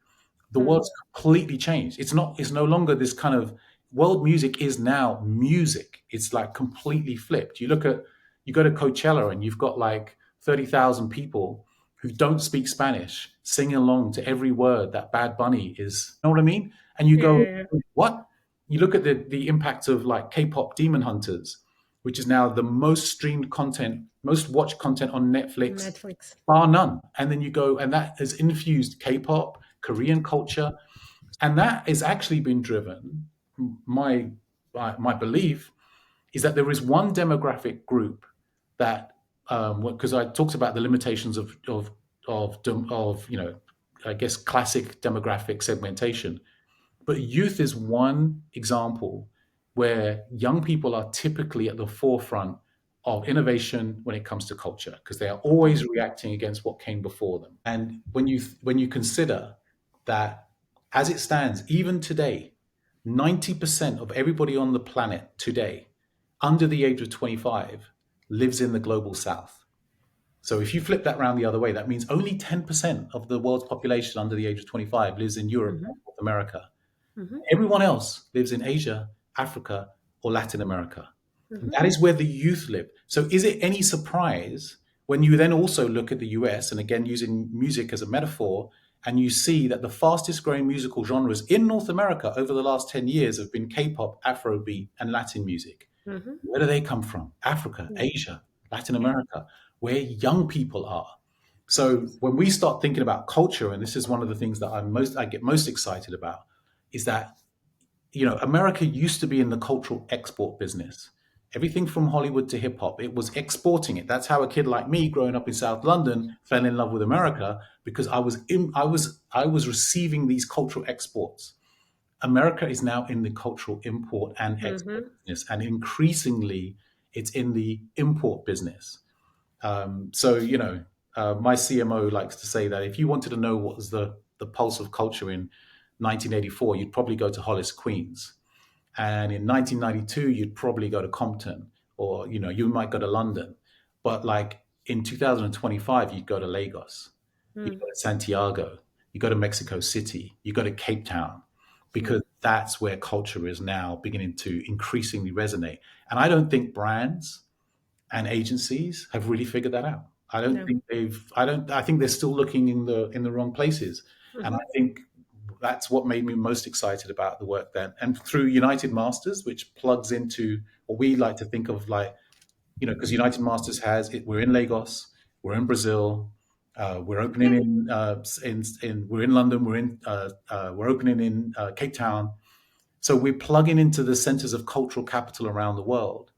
the Hmm. world's completely changed. It's no longer this kind of world music is now music. It's like completely flipped. You go to Coachella and you've got like 30,000 people who don't speak Spanish singing along to every word that Bad Bunny is, you know what I mean? And you go, Yeah. what? You look at the impact of like K-pop Demon Hunters, which is now the most streamed content, most watched content on Netflix, Netflix. bar none. And then you go, and that has infused K-pop, Korean culture, and that has actually been driven. My my belief is that there is one demographic group that, because I talked about the limitations of you know, I guess classic demographic segmentation, but youth is one example where young people are typically at the forefront of innovation when it comes to culture, because they are always reacting against what came before them. And when you consider that, as it stands, even today, 90% of everybody on the planet today under the age of 25 lives in the global south. So if you flip that around the other way, that means only 10% of the world's population under the age of 25 lives in Europe or Mhm. North America. Mhm. Everyone else lives in Asia, Africa, or Latin America. And Mhm. that is where the youth live. So is it any surprise when you then also look at the US, and again using music as a metaphor, and you see that the fastest growing musical genres in North America over the last 10 years have been K-pop, Afrobeat, and Latin music. Mhm. Where do they come from? Africa, Yeah. Asia, Latin Yeah. America, where young people are. So when we start thinking about culture, and this is one of the things that I get most excited about, is that America used to be in the cultural export business. Everything from Hollywood to hip hop, it was exporting it. That's how a kid like me, growing up in South London, fell in love with America, because I was receiving these cultural exports. America is now in the cultural import and export Mhm. business, and increasingly, it's in the import business. So my CMO likes to say that if you wanted to know what was the pulse of culture in 1984, you'd probably go to Hollis, Queens, and in 1992, you'd probably go to Compton, or you might go to London. But like in 2025, you'd go to Lagos, you Mm. go to Santiago, you go to Mexico City, you go to Cape Town, Mm. because that's where culture is now beginning to increasingly resonate. And I don't think brands and agencies have really figured that out. I don't No. think they've. I don't. I think they're still looking in the wrong places. And I Mhm. think that's what made me most excited about the work then. And through United Masters, which plugs into what we like to think of, like, because United Masters has it. We're in Lagos, we're in Brazil, we're opening Yay. we're in London, we're opening in Cape Town. So we're plugging into the centers of cultural capital around the world.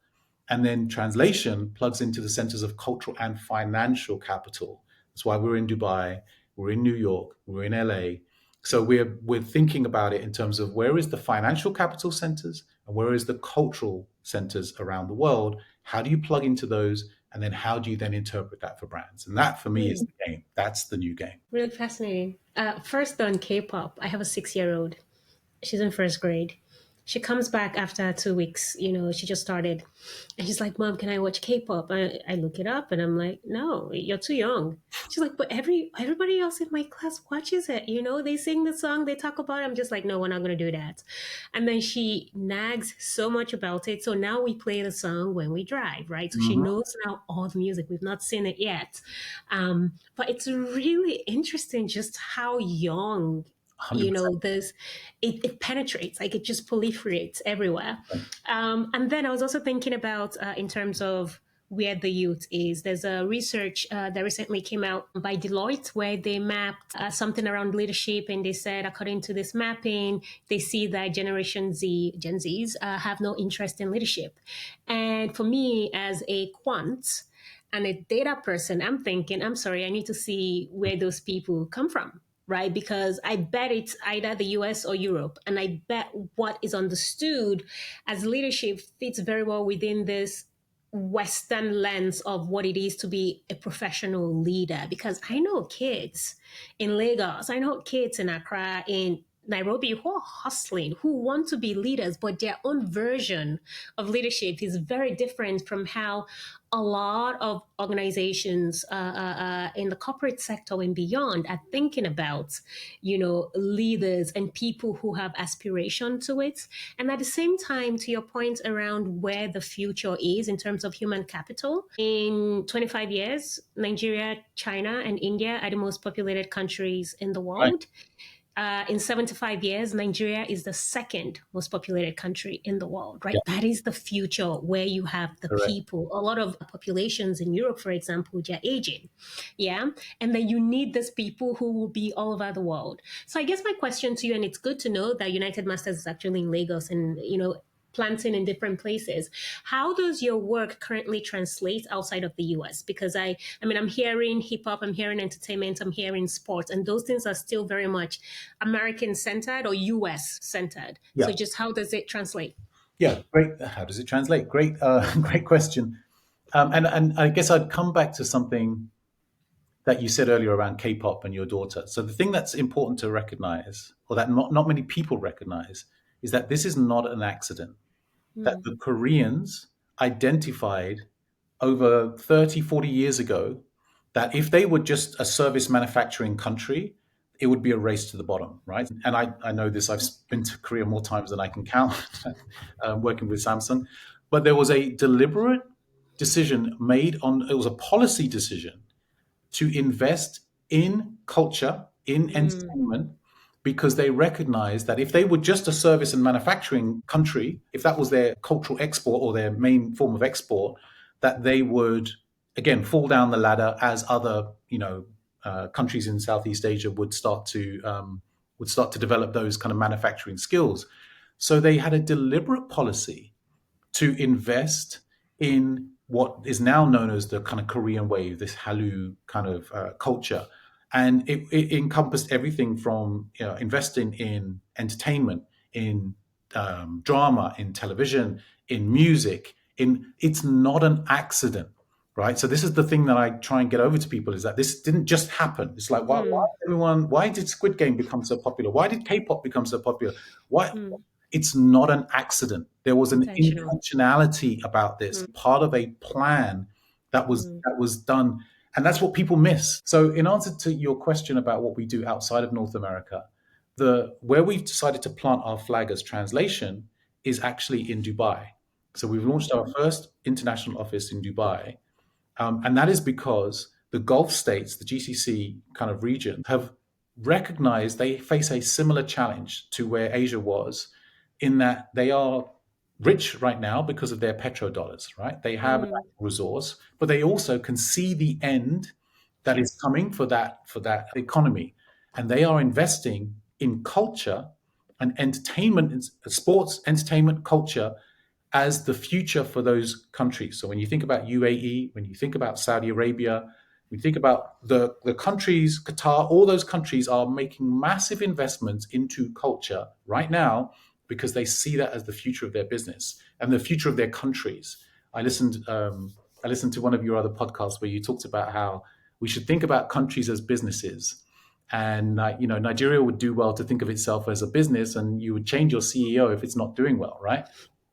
And then translation plugs into the centers of cultural and financial capital. That's why we're in Dubai, we're in New York, we're in LA. So we're thinking about it in terms of where is the financial capital centers and where is the cultural centers around the world. How do you plug into those? And then how do you then interpret that for brands? And that for me is Mm. the game. That's the new game. Really fascinating. First on K-pop, I have a 6-year-old. She's in first grade. She comes back after 2 weeks. She just started, and she's like, "Mom, can I watch K-pop?" I look it up, and I'm like, "No, you're too young." She's like, "But everybody else in my class watches it. They sing the song, they talk about it." I'm just like, "No, we're not gonna do that." And then she nags so much about it. So now we play the song when we drive, right? So she Mhm. knows now all the music. We've not seen it yet, but it's really interesting just how young 100%. this it penetrates, like it just proliferates everywhere. And then I was also thinking about in terms of where the youth is. There's a research that recently came out by Deloitte where they mapped something around leadership, and they said according to this mapping, they see that Gen Zs have no interest in leadership. And for me as a quant and a data person, I'm thinking, I'm sorry, I need to see where those people come from, right? Because I bet it's either the US or Europe. And I bet what is understood as leadership fits very well within this Western lens of what it is to be a professional leader. Because I know kids in Lagos, I know kids in Accra, in Nairobi, who are hustling, who want to be leaders, but their own version of leadership is very different from how a lot of organizations in the corporate sector and beyond are thinking about, leaders and people who have aspiration to it. And at the same time, to your point around where the future is in terms of human capital, in 25 years, Nigeria, China, and India are the most populated countries in the Right. world. In 75 years, Nigeria is the second most populated country in the world, right? Yeah. That is the future where you have the Correct. people. A lot of populations in Europe, for example, they're aging. Yeah. And then you need these people who will be all over the world. So I guess my question to you, and it's good to know that United Masters is actually in Lagos and, planting in different places. How does your work currently translate outside of the US? Because I mean, I'm hearing hip hop, I'm hearing entertainment, I'm hearing sports, and those things are still very much American centered or US centered. Yeah. So just how does it translate? Yeah. Great. How does it translate? Great. Great question. And I guess I'd come back to something that you said earlier around K-pop and your daughter. So the thing that's important to recognize, or that not many people recognize, is that this is not an accident. That Mm, the Koreans identified over 30, 40 years ago that if they were just a service manufacturing country, it would be a race to the bottom, right? And I know this, I've been to Korea more times than I can count, working with Samsung. But there was a deliberate decision made on, it was a policy decision to invest in culture, in mm, entertainment, because they recognized that if they were just a service and manufacturing country, if that was their cultural export or their main form of export, that they would again fall down the ladder as other, countries in Southeast Asia would start to develop those kind of manufacturing skills. So they had a deliberate policy to invest in what is now known as the kind of Korean wave, this Hallyu kind of culture. And it encompassed everything from investing in entertainment, in drama, in television, in music. It's not an accident, right? So this is the thing that I try and get over to people is that this didn't just happen. It's like mm, why did Squid Game become so popular? Why did K-pop become so popular? Why mm. It's not an accident. There was an Intentional. intentionality about this, Mm, part of a plan mm, that was done, and that's what people miss. So, in answer to your question about what we do outside of North America, the where we've decided to plant our flag as translation is actually in Dubai. So we've launched our first international office in Dubai, and that is because the Gulf states, the GCC kind of region, have recognized they face a similar challenge to where Asia was, in that they are rich right now because of their petrodollars, right? They have a mm. resource, but they also can see the end that Yeah. is coming for that economy, and they are investing in culture and entertainment, sports, entertainment, culture as the future for those countries. So when you think about UAE, when you think about Saudi Arabia, when you think about the countries, Qatar, all those countries are making massive investments into culture right now because they see that as the future of their business and the future of their countries. I listened I listened to one of your other podcasts where you talked about how we should think about countries as businesses. And Nigeria would do well to think of itself as a business, and you would change your CEO if it's not doing well, right?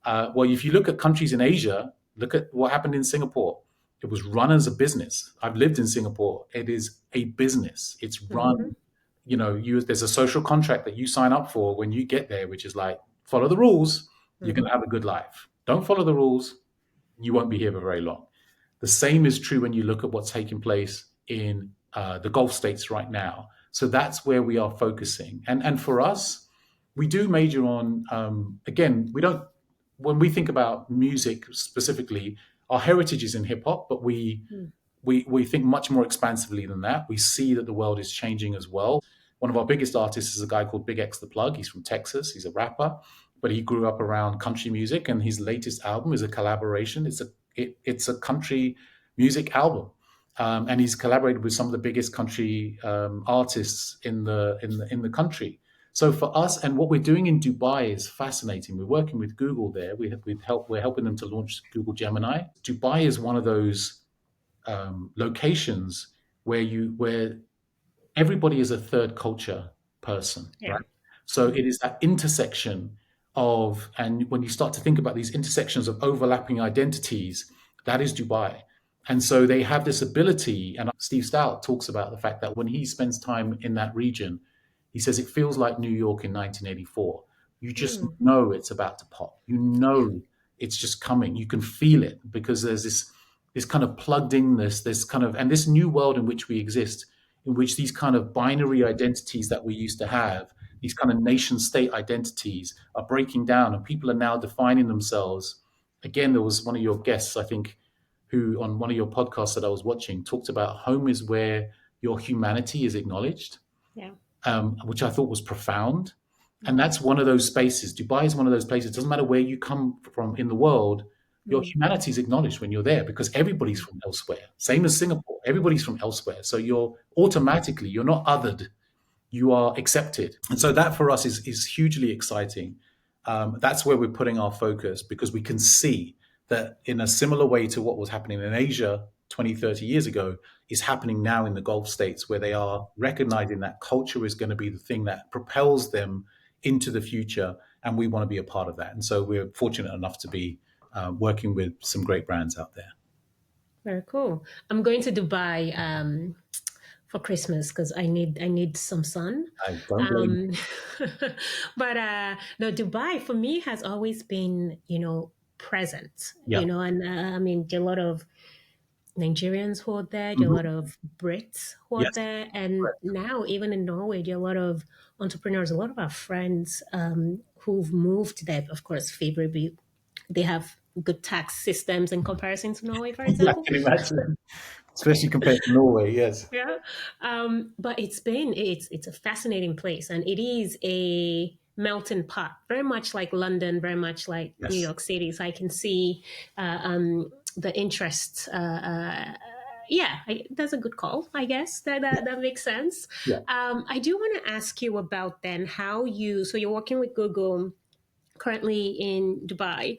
Well, if you look at countries in Asia, look at what happened in Singapore. It was run as a business. I've lived in Singapore. It is a business. It's Mhm, run. There's a social contract that you sign up for when you get there, which is like follow the rules. You're going to mhm, have a good life. Don't follow the rules. You won't be here for very long. The same is true when you look at what's taking place in the Gulf states right now. So that's where we are focusing. And for us, we do major on, again, we don't, when we think about music specifically, our heritage is in hip hop, but mm, we think much more expansively than that. We see that the world is changing as well. One of our biggest artists is a guy called Big X the Plug. He's from Texas. He's a rapper, but he grew up around country music, and his latest album is a collaboration. It's a country music album, and he's collaborated with some of the biggest country artists in the country. So for us, and what we're doing in Dubai is fascinating. We're working with Google there. We're helping them to launch Google Gemini. Dubai is one of those locations where everybody is a third culture person, yeah. right? So Mm, it is that intersection of, and when you start to think about these intersections of overlapping identities, that is Dubai. And so they have this ability, and Steve Stout talks about the fact that when he spends time in that region, he says it feels like New York in 1984. You just mm, know it's about to pop. You know it's just coming. You can feel it because there's this kind of plugged inness, this kind of, and this new world in which we exist, in which these kind of binary identities that we used to have, these kind of nation state identities, are breaking down, and people are now defining themselves. Again, there was one of your guests, I think, who on one of your podcasts that I was watching talked about home is where your humanity is acknowledged, yeah. which I thought was profound. And Mm, that's one of those spaces. Dubai is one of those places. It doesn't matter where you come from in the world, your mm, humanity is acknowledged when you're there because everybody's mm, from elsewhere. Same as Singapore, everybody's from elsewhere. So you're not othered, you are accepted. And so that for us is hugely exciting. That's where we're putting our focus because we can see that in a similar way to what was happening in Asia 20, 30 years ago, is happening now in the Gulf states, where they are recognizing that culture is going to be the thing that propels them into the future. And we want to be a part of that. And so we're fortunate enough to be working with some great brands out there. Very cool. I'm going to Dubai for Christmas because I need some sun. I don't blame Um, but no, Dubai for me has always been, present. you. Yeah. And I mean, there are a lot of Nigerians who are there, there are a lot Mhm. of Brits who are Yes. there, and Correct. now even in Norway, there are a lot of entrepreneurs, a lot of our friends who've moved there. Of course, favorably, they have good tax systems in comparison to Norway, for I example. can imagine, especially compared to Norway. Yes. Yeah. But it's a fascinating place, and it is a melting pot, very much like London, very much like New Yes. York City. So I can see the interest. Yeah, that's a good call. I guess that makes sense. Yeah. I do want to ask you about then how so you're working with Google currently in Dubai.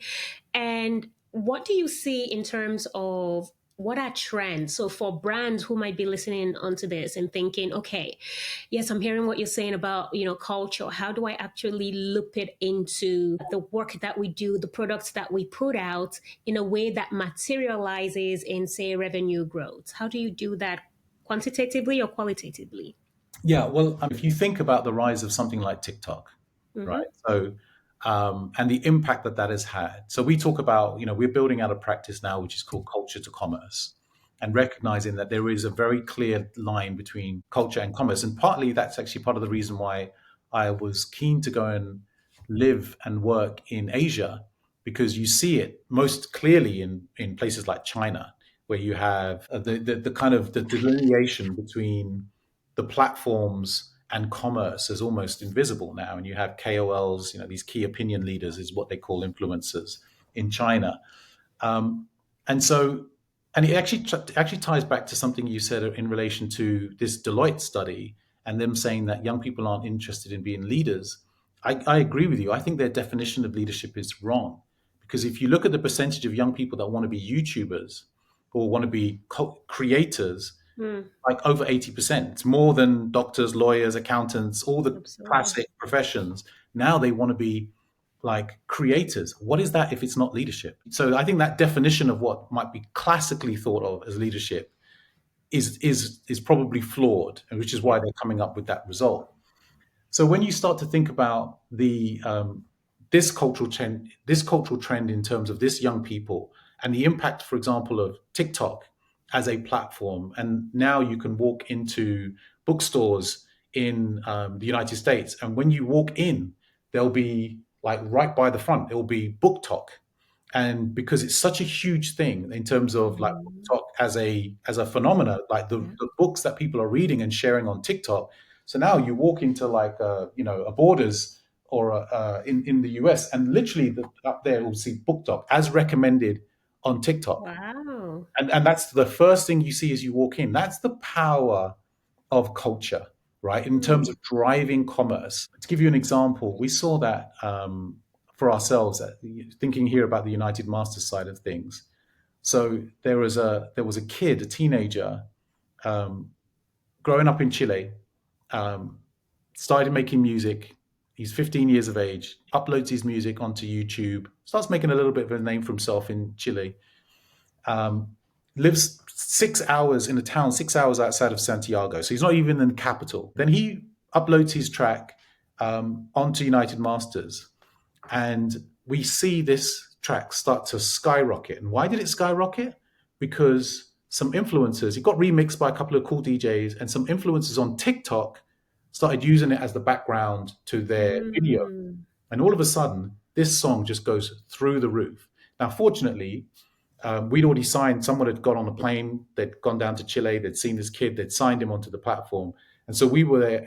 And what do you see in terms of what are trends? So for brands who might be listening onto this and thinking, okay, yes, I'm hearing what you're saying about, culture. How do I actually loop it into the work that we do, the products that we put out in a way that materializes in, say, revenue growth? How do you do that quantitatively or qualitatively? Yeah. Well, if you think about the rise of something like TikTok, right? Mm-hmm. So, and the impact that that has had. So we talk about, we're building out a practice now, which is called culture to commerce, and recognizing that there is a very clear line between culture and commerce. And partly that's actually part of the reason why I was keen to go and live and work in Asia, because you see it most clearly in places like China, where you have the kind of the delineation between the platforms and commerce is almost invisible now. And you have KOLs, these key opinion leaders is what they call influencers in China. Um, and so, and it actually ties back to something you said in relation to this Deloitte study and them saying that young people aren't interested in being leaders. I agree with you. I think their definition of leadership is wrong, because if you look at the percentage of young people that want to be YouTubers or want to be creators, Mm, like over 80%. It's more than doctors, lawyers, accountants, all the absolutely. classic professions. Now they want to be like creators. What is that if it's not leadership? So I think that definition of what might be classically thought of as leadership is probably flawed, and which is Yeah. why they're coming up with that result. So when you start to think about the this cultural trend in terms of this young people and the impact, for example, of TikTok as a platform, and now you can walk into bookstores in the United States, and when you walk in, there'll be like right by the front, there will be Book Talk, and because it's such a huge thing in terms of like Mhm. TikTok as a phenomena, like Yeah. the books that people are reading and sharing on TikTok. So now you walk into like a Borders or in the US, and literally up there we'll see Book Talk as recommended on TikTok, Wow. and that's the first thing you see as you walk in. That's the power of culture, right? In terms Mm. of driving commerce. To give you an example, we saw that for ourselves, thinking here about the United Masters side of things. So there was a kid, a teenager, um, growing up in Chile, um, started making music. He's 15 years of age, uploads his music onto YouTube, starts making a little bit of a name for himself in Chile. Um, Lives 6 hours in a town 6 hours outside of Santiago, so he's not even in the capital. Then he uploads his track onto United Masters, and we see this track start to skyrocket. And why did it skyrocket? Because some influencers, it got remixed by a couple of cool DJs, and some influencers on TikTok started using it as the background to their video. Mm. And all of a sudden, this song just goes through the roof. Now, fortunately, we'd already signed, someone had got on a plane, they'd gone down to Chile, they'd seen this kid, they'd signed him onto the platform. And so we were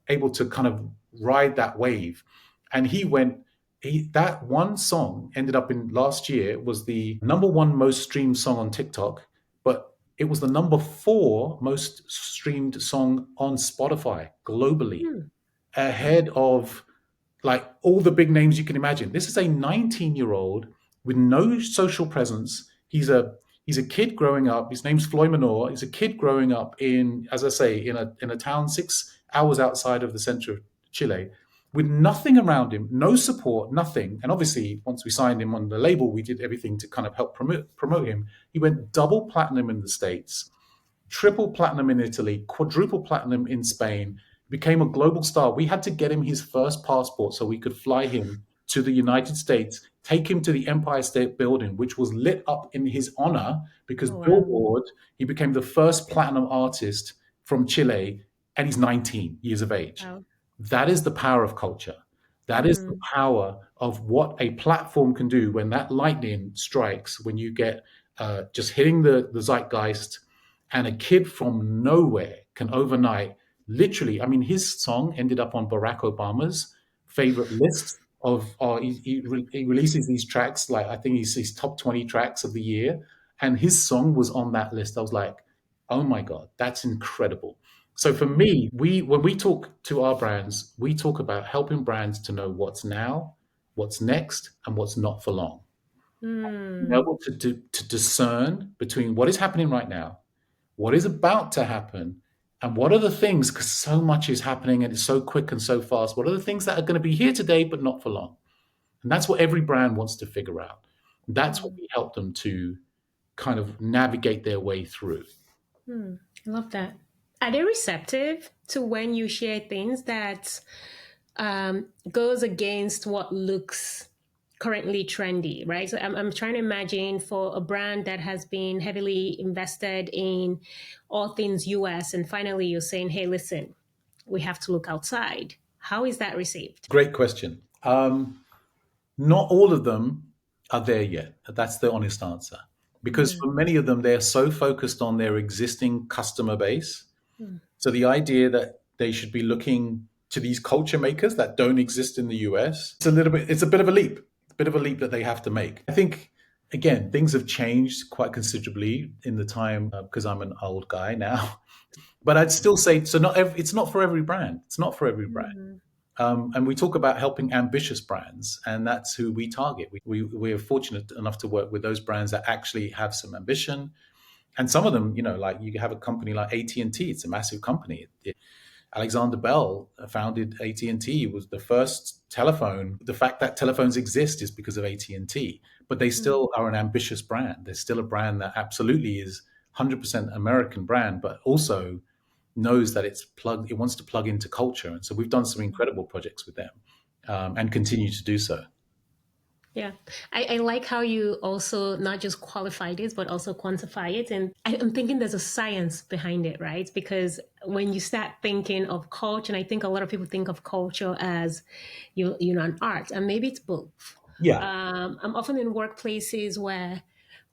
able to kind of ride that wave. And that one song ended up in last year was the number one most streamed song on TikTok, but it was the number four most streamed song on Spotify globally, Mm. ahead of like all the big names you can imagine. This is a 19-year-old with no social presence. He's a kid growing up. His name's Floyd Manor. He's a kid growing up in, as I say, in a town 6 hours outside of the center of Chile, with nothing around him, no support, nothing. And obviously, once we signed him on the label, we did everything to kind of help promote him. He went double platinum in the States, triple platinum in Italy, quadruple platinum in Spain, became a global star. We had to get him his first passport so we could fly him to the United States, take him to the Empire State Building, which was lit up in his honor because Oh, wow. Billboard, he became the first platinum artist from Chile, and he's 19 years of age. Wow. That is the power of culture. That is the power of what a platform can do when that lightning strikes, when you get just hitting the zeitgeist, and a kid from nowhere can overnight, literally, I mean, his song ended up on Barack Obama's favorite list of, he releases these tracks, like I think he's his top 20 tracks of the year, and his song was on that list. I was like, oh my God, that's incredible. So for me, when we talk to our brands, we talk about helping brands to know what's now, what's next, and what's not for long. Being able to discern between what is happening right now, what is about to happen, and what are the things, because so much is happening and it's so quick and so fast, what are the things that are going to be here today but not for long? And that's what every brand wants to figure out. That's what we help them to kind of navigate their way through. I love that. Are they receptive to when you share things that goes against what looks currently trendy, right? So I'm trying to imagine for a brand that has been heavily invested in all things US, and finally you're saying, hey, listen, we have to look outside. How is that received? Great question. Not all of them are there yet. That's the honest answer. Because for many of them, they're so focused on their existing customer base. So the idea that they should be looking to these culture makers that don't exist in the US, it's a bit of a leap. It's a bit of a leap that they have to make. I think, again, things have changed quite considerably in the time, because I'm an old guy now. But I'd still say, so it's not for every brand. It's not for every brand. And we talk about helping ambitious brands, and that's who we target. We're fortunate enough to work with those brands that actually have some ambition. And some of them, like you have a company like AT&T, it's a massive company. Alexander Bell founded AT&T, was the first telephone. The fact that telephones exist is because of AT&T, but they still are an ambitious brand. They're still a brand that absolutely is 100% American brand, but also knows that it wants to plug into culture. And so we've done some incredible projects with them, and continue to do so. Yeah, I like how you also not just qualify this, but also quantify it. And I'm thinking there's a science behind it, right? Because when you start thinking of culture, and I think a lot of people think of culture as, an art, and maybe it's both. Yeah. I'm often in workplaces where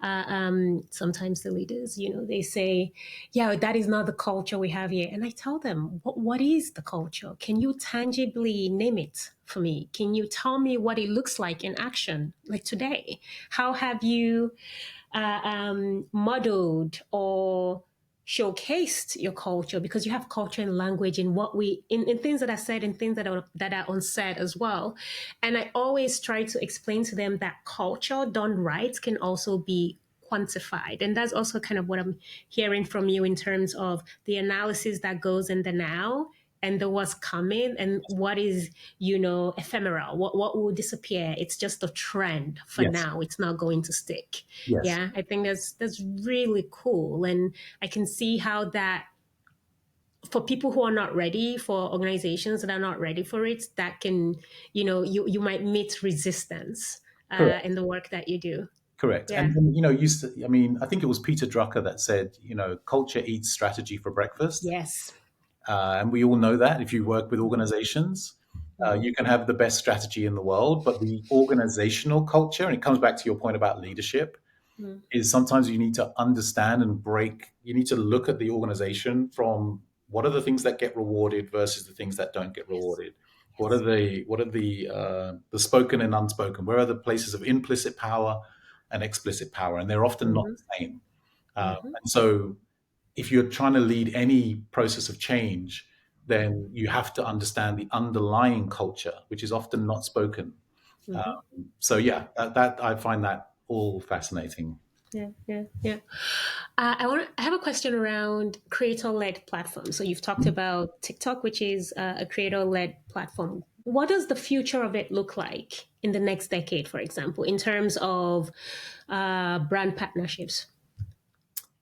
sometimes the leaders, they say, yeah, that is not the culture we have here. And I tell them, what is the culture? Can you tangibly name it for me? Can you tell me what it looks like in action, like today? How have you modeled or showcased your culture? Because you have culture and language in in things that are said and things that are unsaid as well. And I always try to explain to them that culture done right can also be quantified. And that's also kind of what I'm hearing from you in terms of the analysis that goes in the now and the what's coming and what is, ephemeral, what will disappear. It's just a trend for now. It's not going to stick. Yes. Yeah, I think that's really cool. And I can see how that, for people who are not ready, for organizations that are not ready for it, that can, you might meet resistance in the work that you do. Correct. Yeah. And I think it was Peter Drucker that said, culture eats strategy for breakfast. Yes. And we all know that if you work with organizations, you can have the best strategy in the world, but the organizational culture, and it comes back to your point about leadership, is sometimes you need to understand and you need to look at the organization from what are the things that get rewarded versus the things that don't get rewarded. What are the spoken and unspoken? Where are the places of implicit power and explicit power? And they're often not the same. And so if you're trying to lead any process of change, then you have to understand the underlying culture, which is often not spoken. So yeah, that I find that all fascinating. Yeah. I have a question around creator-led platforms. So you've talked about TikTok, which is a creator-led platform. What does the future of it look like in the next decade, for example, in terms of brand partnerships?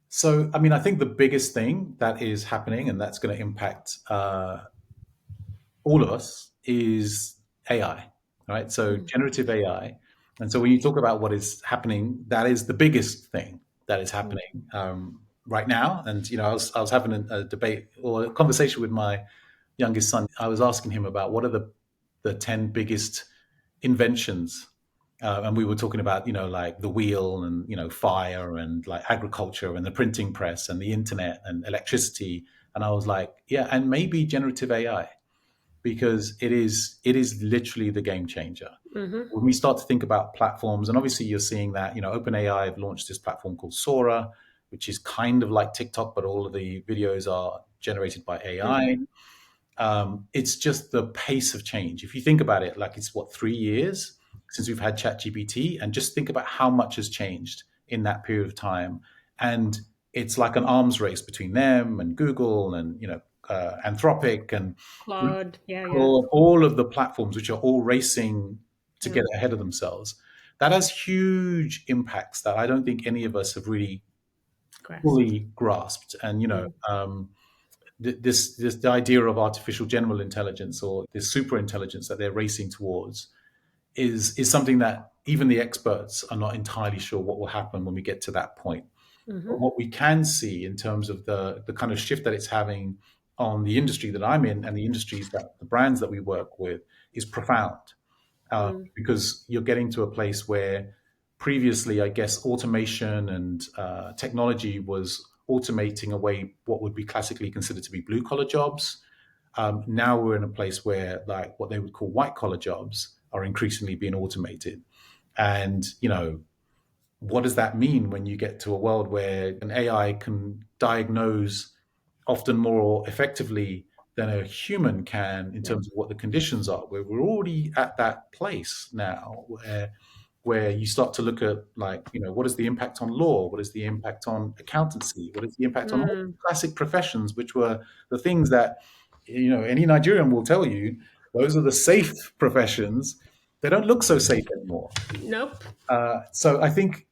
So, I mean, I think the biggest thing that is happening and that's going to impact all of us is AI, right? So, generative AI. And so, when you talk about what is happening, that is the biggest thing that is happening right now. And, I was having a debate or a conversation with my youngest son. I was asking him about what are the 10 biggest inventions. And we were talking about, like the wheel and, fire and like agriculture and the printing press and the internet and electricity. And I was like, yeah, and maybe generative AI, because it is literally the game changer. Mm-hmm. When we start to think about platforms, and obviously you're seeing that, OpenAI have launched this platform called Sora, which is kind of like TikTok, but all of the videos are generated by AI. Mm-hmm. It's just the pace of change. If you think about it, like it's what, 3 years since we've had ChatGPT, and just think about how much has changed in that period of time. And it's like an arms race between them and Google and Anthropic and Claude, yeah. all of the platforms, which are all racing to Yeah. get ahead of themselves. That has huge impacts that I don't think any of us have really Grasp. fully grasped. And Mm. this the idea of artificial general intelligence, or this super intelligence that they're racing towards, is something that even the experts are not entirely sure what will happen when we get to that point. Mm-hmm. But what we can see in terms of the kind of shift that it's having on the industry that I'm in and the industries that the brands that we work with is profound. Mm. Because you're getting to a place where previously, I guess, automation and technology was automating away what would be classically considered to be blue collar jobs. Now we're in a place where, like, what they would call white collar jobs are increasingly being automated. And, what does that mean when you get to a world where an AI can diagnose often more effectively than a human can in Yeah. terms of what the conditions are? Where we're already at that place now where you start to look at, like, what is the impact on law? What is the impact on accountancy? What is the impact on all Mm. classic professions, which were the things that, any Nigerian will tell you, those are the safe professions. They don't look so safe anymore. Nope. So I think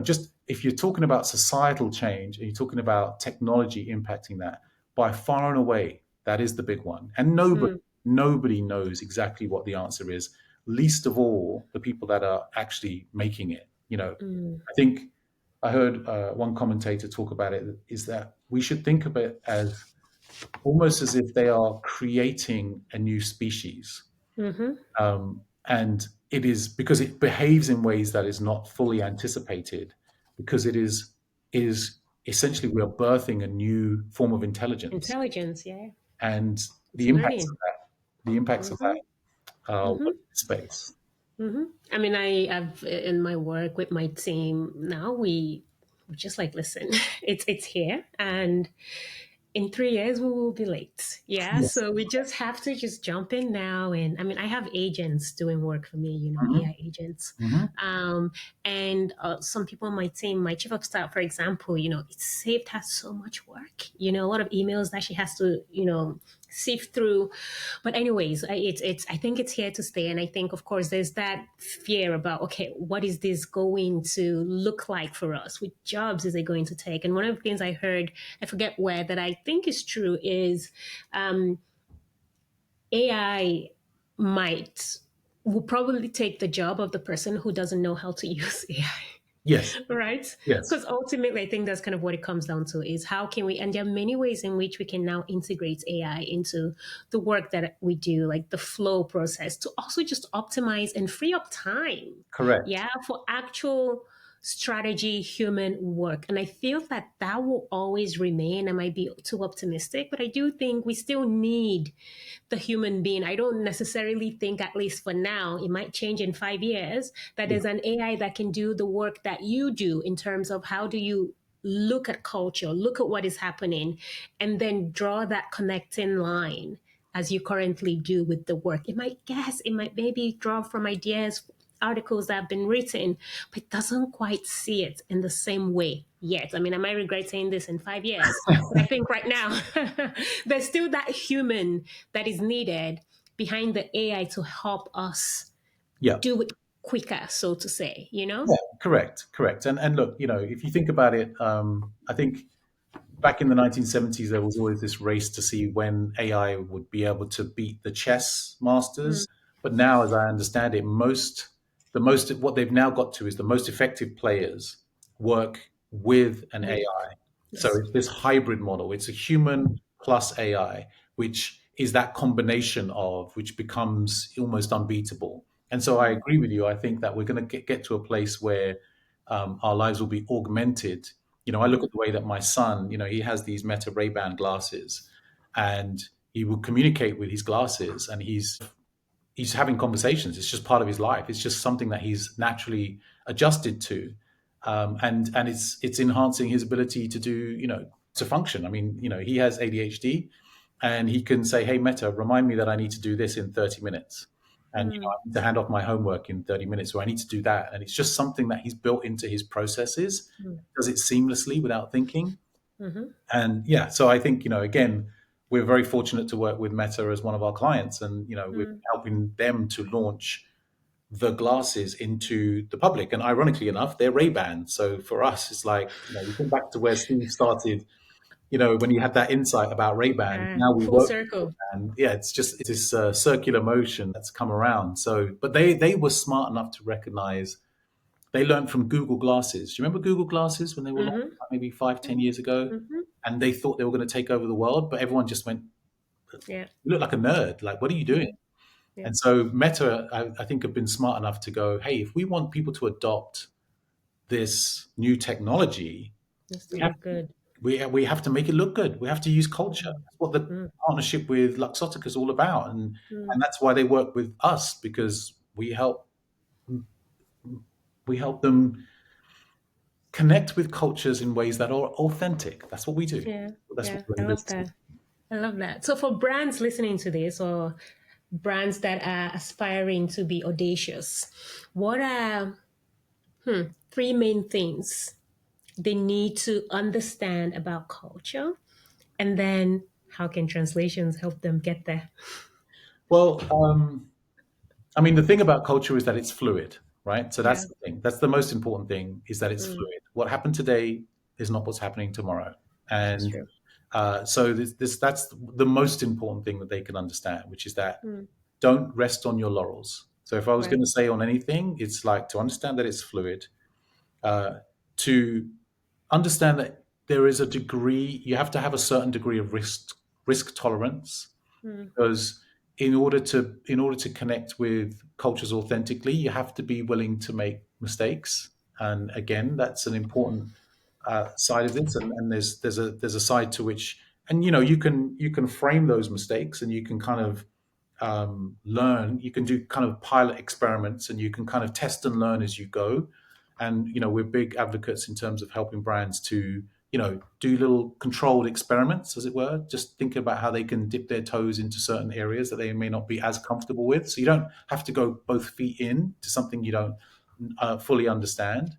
just if you're talking about societal change and you're talking about technology impacting that, by far and away, that is the big one. And Mm. nobody knows exactly what the answer is. Least of all the people that are actually making it. Mm. I think I heard one commentator talk about it, is that we should think of it as almost as if they are creating a new species. Mm-hmm. And it is because it behaves in ways that is not fully anticipated, because it is essentially, we are birthing a new form of intelligence. Intelligence, yeah. And It's the impacts of learning. that Mm-hmm. are Mm-hmm. what space. Mm-hmm. I mean, I have in my work with my team now, we're just like, listen, it's here, and in 3 years we will be late. Yeah, Yes. so we just have to just jump in now. And I mean, I have agents doing work for me, Hmm. AI agents. Hmm. um and some people on my team, my chief of staff, for example, it saved her so much work, a lot of emails that she has to sift through. But anyways, it's I think it's here to stay. And I think, of course, there's that fear about, okay, what is this going to look like for us? Which jobs is it going to take? And one of the things I heard, I forget where, that I think is true is um, AI might will probably take the job of the person who doesn't know how to use AI. Yes. Right? Yes. Because ultimately, I think that's kind of what it comes down to, is how can we, and there are many ways in which we can now integrate AI into the work that we do, like the flow process, to also just optimize and free up time. Correct. Yeah, for actual strategy human work. And I feel that that will always remain. I might be too optimistic, but I do think we still need the human being. I don't necessarily think, at least for now, it might change in 5 years, that Yeah. there's an AI that can do the work that you do, in terms of how do you look at culture, look at what is happening, and then draw that connecting line as you currently do with the work. It might maybe draw from ideas, articles that have been written, but it doesn't quite see it in the same way yet. I mean, I might regret saying this in 5 years, but I think right now there's still that human that is needed behind the AI to help us Yeah. do it quicker, so to say, you know? Yeah, correct. And look, if you think about it, I think back in the 1970s, there was always this race to see when AI would be able to beat the chess Mm, masters. But now, as I understand it, what they've now got to is the most effective players work with an with, AI. So yes. it's this hybrid model. It's a human plus AI, which is that combination of which becomes almost unbeatable. And so I Mm, agree with you. I think that we're going to get to a place where our lives will be augmented. I look mm, at the way that my son, he has these Meta Ray-Ban glasses, and he will communicate with his glasses, and he's having conversations. It's just part of his life. It's just something that he's naturally adjusted to, and it's enhancing his ability to do, to function. I mean, he has ADHD, and he can say, "Hey, Meta, remind me that I need to do this in 30 minutes." And mm, I need to hand off my homework in 30 minutes, or I need to do that. And it's just something that he's built into his processes, mm, does it seamlessly without thinking. mhm, And yeah, so I think, again, we're very fortunate to work with Meta as one of our clients, and we're mm, helping them to launch the glasses into the public. And ironically enough, they're Ray-Ban. So for us, it's like, we think back to where Steve started, when you had that insight about Ray-Ban. Now we full work, circle. and yeah, it's just it's this circular motion that's come around. So, but they were smart enough to recognize. They learned from Google Glasses. Do you remember Google Glasses when they were launched, Mm-hmm. like maybe 5, 10 years ago? Mm-hmm. And they thought they were going to take over the world, but everyone just went, Yeah. "You look like a nerd. Like, what are you doing?" Mm, yeah. And so Meta, I think, have been smart enough to go, "Hey, if we want people to adopt this new technology, Needs to we have look good. we have to make it look good. We have to use culture." Mm, That's what the mm, partnership with Luxottica is all about, and mm, that's why they work with us, because we help them connect with cultures in ways that are authentic. That's what we do. yeah. That's what Yeah. we do I in love business. that. I love that. So for brands listening to this, or brands that are aspiring to be audacious, what are three main things they need to understand about culture? And then how can translations help them get there? Well, I mean, the thing about culture is that it's fluid, right? So Yeah. that's the thing. That's the most important thing, is that it's Mm, fluid. What happened today is not what's happening tomorrow. it's And true. so that's the most important thing that they can understand, which is that Mm, don't rest on your laurels. So if I was right. going to say on anything, it's like to understand that it's fluid, uh, to understand that there is a degree, you have to have a certain degree of risk tolerance, Mm, because in order to connect with cultures authentically, you have to be willing to make mistakes. And again, that's an important side of this. And there's a side to which, and you can frame those mistakes, and you can kind of learn. You can do kind of pilot experiments, and you can kind of test and learn as you go. And we're big advocates in terms of helping brands to do little controlled experiments, as it were, just thinking about how they can dip their toes into certain areas that they may not be as comfortable with. So you don't have to go both feet in to something you don't fully understand.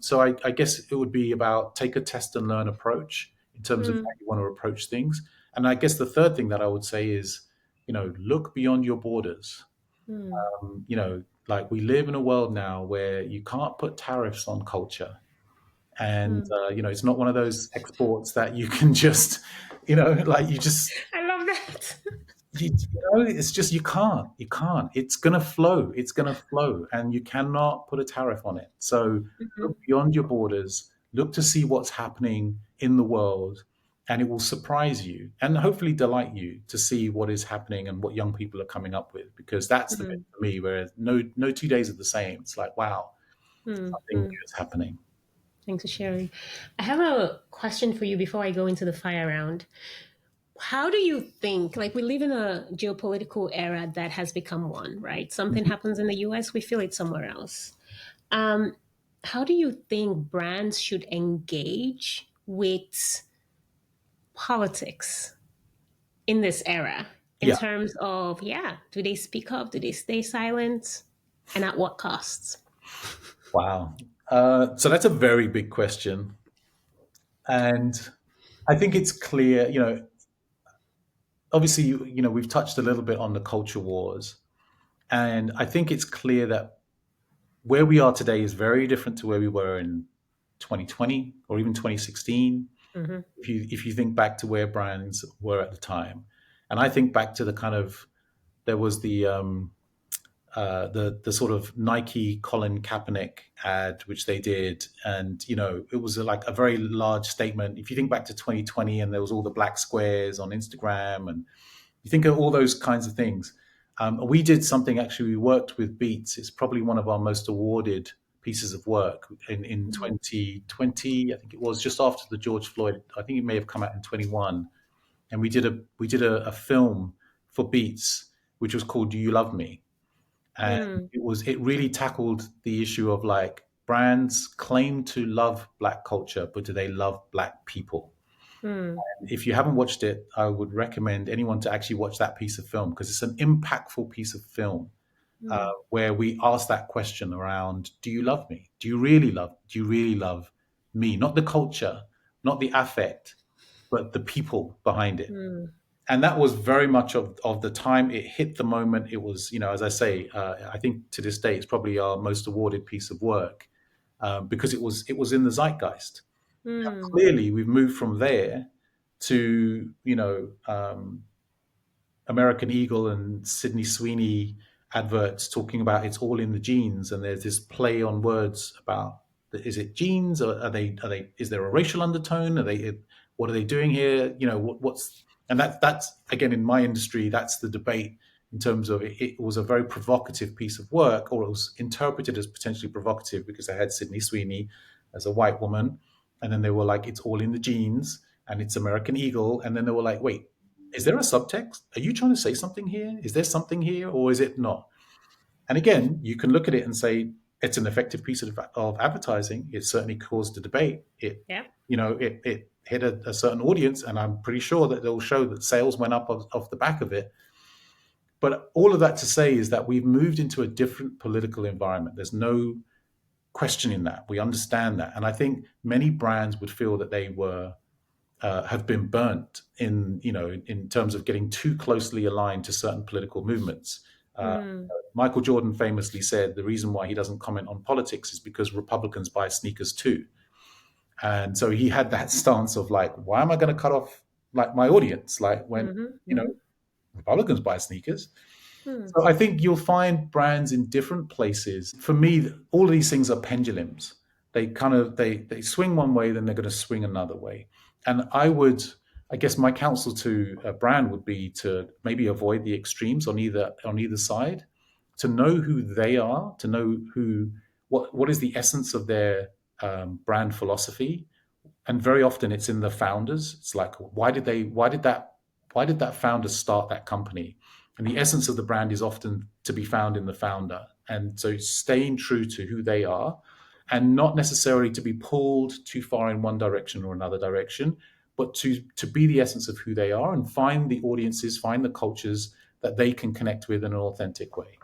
So I guess it would be about take a test and learn approach in terms of how mm, you want to approach things. And I guess the third thing that I would say is, look beyond your borders. mm, Like, we live in a world now where you can't put tariffs on culture. And, mm. it's not one of those exports that you can just, like you just, I love that. it's just, you can't. It's gonna flow, and you cannot put a tariff on it. So look beyond your borders, look to see what's happening in the world, and it will surprise you and hopefully delight you to see what is happening and what young people are coming up with, because that's the bit Mm, for me where no 2 days are the same. It's like, wow, mm, something mm. new is happening. Thanks for sharing. I have a question for you before I go into the fire round. How do you think, like, we live in a geopolitical era that has become one, right? Something happens in the US, we feel it somewhere else. Um, how do you think brands should engage with politics in this era? in Yeah. terms of, yeah, do they speak up? Do they stay silent? And at what costs? Wow. So that's a very big question. And I think it's clear, obviously, we've touched a little bit on the culture wars. And I think it's clear that where we are today is very different to where we were in 2020 or even 2016. Mm-hmm. If you think back to where brands were at the time, and I think back to the kind of there was the sort of Nike Colin Kaepernick ad which they did, and it was like a very large statement. If you think back to 2020, and there was all the black squares on Instagram, and you think of all those kinds of things. We did something actually. We worked with Beats. It's probably one of our most awarded pieces of work in Mm-hmm. 2020. I think it was just after the George Floyd. I think it may have come out in 21, and we did a film for Beats, which was called "Do You Love Me?" And it really tackled the issue of like brands claim to love Black culture, but do they love Black people? Mm-hmm. If you haven't watched it, I would recommend anyone to actually watch that piece of film because it's an impactful piece of film where we ask that question around: Do you love me? Do you really love? Do you really love me? Not the culture, not the affect, but the people behind it. Mm-hmm. And that was very much of the time. It hit the moment. It was, as I say, I think to this day it's probably our most awarded piece of work because it was in the zeitgeist. Mm-hmm. Clearly, we've moved from there to American Eagle and Sydney Sweeney adverts talking about it's all in the genes, and there's this play on words about is it genes or are they is there a racial undertone? Are they what are they doing here? What's and that's again in my industry that's the debate in terms of it was a very provocative piece of work, or it was interpreted as potentially provocative because they had Sydney Sweeney as a white woman, and then they were like it's all in the genes and it's American Eagle, and then they were like wait, is there a subtext? Are you trying to say something here? Is there something here, or is it not? And again, you can look at it and say it's an effective piece of advertising. It certainly caused a debate. Yeah. It hit a certain audience, and I'm pretty sure that they'll show that sales went up off the back of it. But all of that to say is that we've moved into a different political environment. There's no questioning that. We understand that, and I think many brands would feel that they were have been burnt in terms of getting too closely aligned to certain political movements. Uh, Mm-hmm. Michael Jordan famously said the reason why he doesn't comment on politics is because Republicans buy sneakers too, and so he had that stance of like, why am I going to cut off like my audience like when you know Mm-hmm. Republicans buy sneakers? Mm-hmm. So I think you'll find brands in different places. For me, all of these things are pendulums. They kind of they swing one way, then they're going to swing another way. And I guess, my counsel to a brand would be to maybe avoid the extremes on either side, to know who they are, to know what is the essence of their brand philosophy, and very often it's in the founders. It's like why did that founder start that company? And the essence of the brand is often to be found in the founder. And so staying true to who they are and not necessarily to be pulled too far in one direction or another direction, but to be the essence of who they are and find the audiences, find the cultures that they can connect with in an authentic way.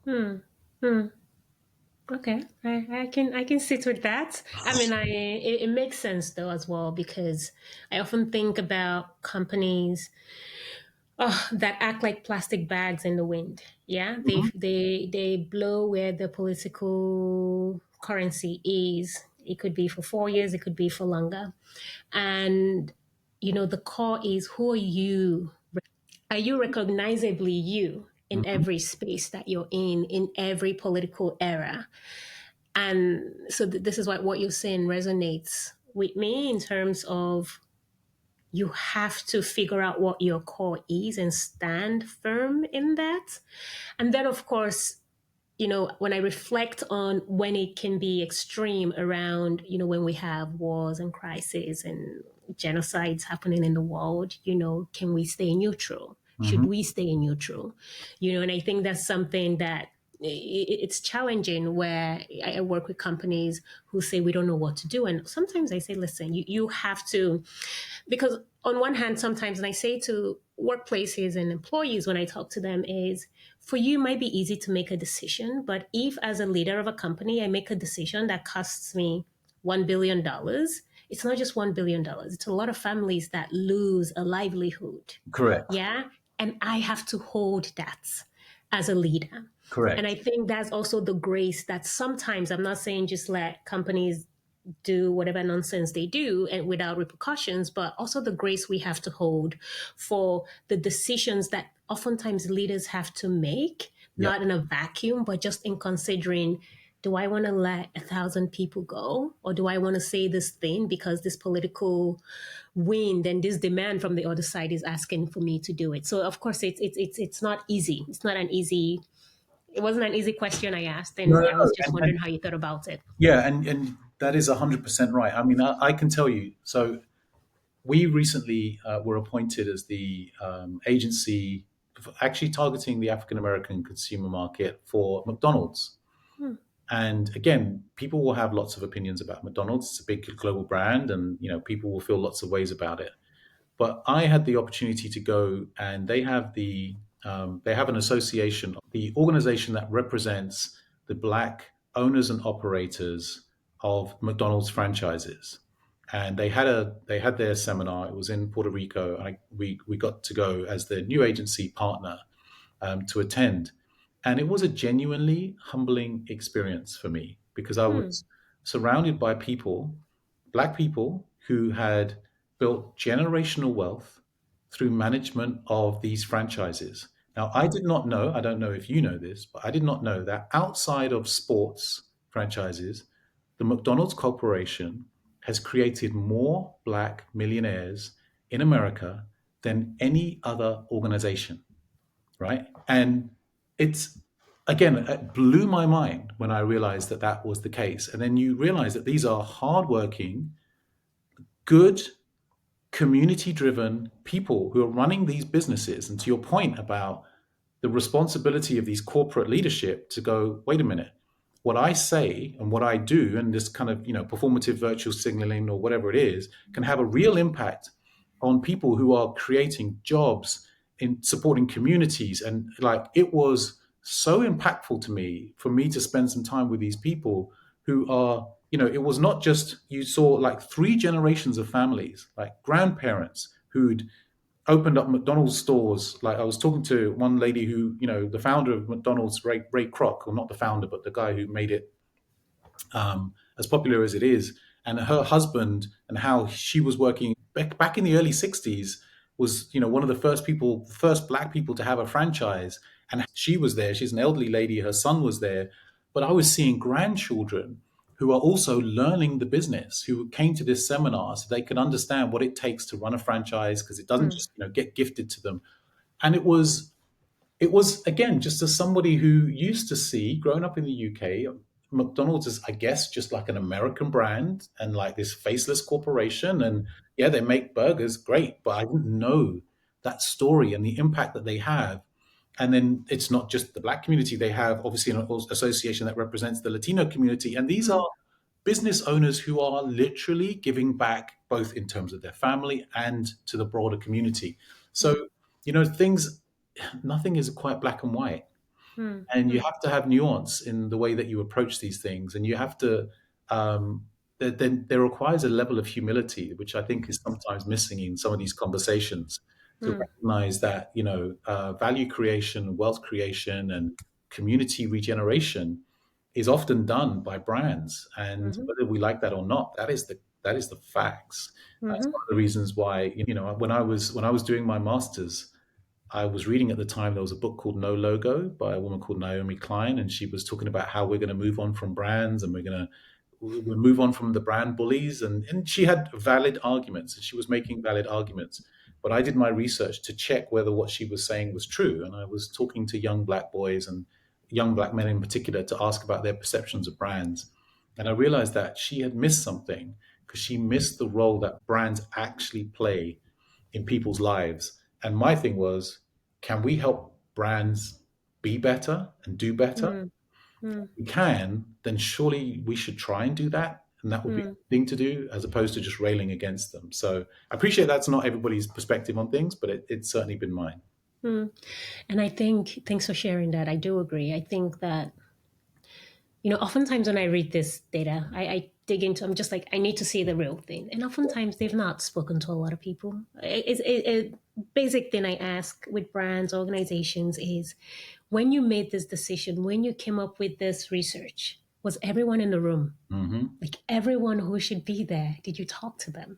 Mm-hmm. Okay, I can sit with that. I mean, it makes sense though as well because I often think about companies that act like plastic bags in the wind. Yeah, they Mhm. they blow where the political currency is. It could be for 4 years, it could be for longer, and the core is who are you? Are you recognizably you in Mhm. every space that you're in every political era? And so this is what you're saying resonates with me in terms of you have to figure out what your core is and stand firm in that. And then, of course, when I reflect on when it can be extreme around, when we have wars and crises and genocides happening in the world, can we stay neutral? Should Mhm. we stay neutral? And I think that's something that it's challenging where I work with companies who say we don't know what to do. And sometimes I say, listen, you have to, because on one hand, sometimes, and I say to workplaces and employees when I talk to them is, for you it might be easy to make a decision, but if as a leader of a company I make a decision that costs me $1 billion, it's not just $1 billion. It's a lot of families that lose a livelihood. Correct. Yeah. And I have to hold that as a leader. And Correct. I think that's also the grace that sometimes, I'm not saying just let companies do whatever nonsense they do and without repercussions, but also the grace we have to hold for the decisions that oftentimes leaders have to make, Yep. not in a vacuum, but just in considering, do I want to let 1,000 people go, or do I want to say this thing because this political wind and this demand from the other side is asking for me to do it? So of course it's not easy. It's not an easy. It wasn't an easy question I asked, No, and no, I no. was just And wondering how you thought about it. yeah, and that is 100% right. I mean, I can tell you. So we recently were appointed as the agency actually targeting the African American consumer market for McDonald's. Hmm. And again, people will have lots of opinions about McDonald's. It's a big global brand, and people will feel lots of ways about it. But I had the opportunity to go, and they have an association, the organization that represents the black owners and operators of McDonald's franchises. And they had their seminar. It was in Puerto Rico. We got to go as the new agency partner to attend. And it was a genuinely humbling experience for me because I Hmm. was surrounded by people, black people, who had built generational wealth through management of these franchises. Now, I did not know, I don't know if you know this, but I did not know that outside of sports franchises, the McDonald's Corporation has created more black millionaires in America than any other organization, right? And it's again, it blew my mind when I realized that that was the case. And then you realize that these are hardworking, good, community-driven people who are running these businesses. And to your point about the responsibility of these corporate leadership to go, wait a minute, what I say and what I do, and this kind of performative virtual signaling or whatever it is, can have a real impact on people who are creating jobs in supporting communities. And like it was so impactful to me for me to spend some time with these people who are, it was not just you saw like three generations of families, like grandparents who'd opened up McDonald's stores. Like I was talking to one lady who, the founder of McDonald's, Ray Kroc, or not the founder, but the guy who made it as popular as it is, and her husband, and how she was working back in the early '60s, was one of the first black people to have a franchise, and she was there. She's an elderly lady. Her son was there, but I was seeing grandchildren who are also learning the business, who came to this seminar so they could understand what it takes to run a franchise because it doesn't Hmm. just get gifted to them. And it was again just as somebody who used to see growing up in the UK, McDonald's is, I guess, just like an American brand and like this faceless corporation. And yeah, they make burgers, great, but I didn't know that story and the impact that they have. And then it's not just the black community; they have obviously an association that represents the Latino community, and these Hmm. are business owners who are literally giving back both in terms of their family and to the broader community. Hmm. So things, nothing is quite black and white, Hmm. and you Hmm. have to have nuance in the way that you approach these things, and you have to then there requires a level of humility which I think is sometimes missing in some of these conversations, to Hmm. recognize that value creation, wealth creation, and community regeneration is often done by brands, and Hmm. whether we like that or not, that is the facts. That's Hmm. one of the reasons why when I was doing my masters, I was reading at the time, there was a book called No Logo by a woman called Naomi Klein, and she was talking about how we're going to move on from brands, and we'll move on from the brand bullies, and she had valid arguments, and she was making valid arguments. But I did my research to check whether what she was saying was true, and I was talking to young black boys and young black men in particular to ask about their perceptions of brands, and I realized that she had missed something because she missed the role that brands actually play in people's lives. And my thing was, can we help brands be better and do better? Hmm. Hmm. If we can, then surely we should try and do that. And that would be the thing to do, as opposed to just railing against them. So I appreciate that's not everybody's perspective on things, but it's certainly been mine. And I think, thanks for sharing that. I do agree. I think that, oftentimes when I read this data, I dig into, I'm just like, I need to see the real thing. And oftentimes they've not spoken to a lot of people. A basic thing I ask with brands, organizations is, when you made this decision, when you came up with this research, was everyone in the room? Mm-hmm. Like everyone who should be there, did you talk to them?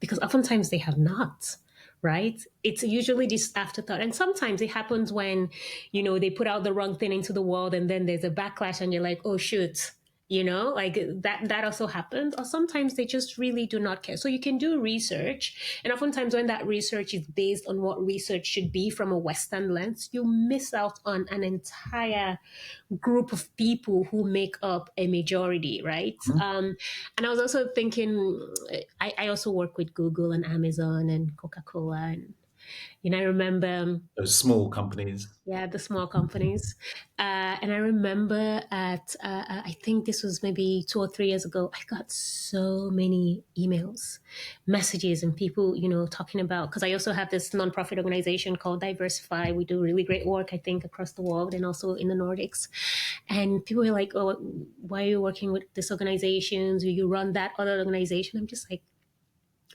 Because oftentimes they have not, right? It's usually this afterthought. And sometimes it happens when, they put out the wrong thing into the world and then there's a backlash and you're like, oh, shoot. Like that also happens. Or sometimes they just really do not care. So you can do research. And oftentimes when that research is based on what research should be from a Western lens, you miss out on an entire group of people who make up a majority, right? And I was also thinking, I also work with Google and Amazon and Coca-Cola, and I remember, Those small companies. yeah, the small companies. And I remember I think this was maybe 2 or 3 years ago, I got so many emails, messages, and people, talking about, because I also have this nonprofit organization called Diversify. We do really great work, I think, across the world and also in the Nordics. And people were like, oh, why are you working with this organization? Do you run that other organization? I'm just like,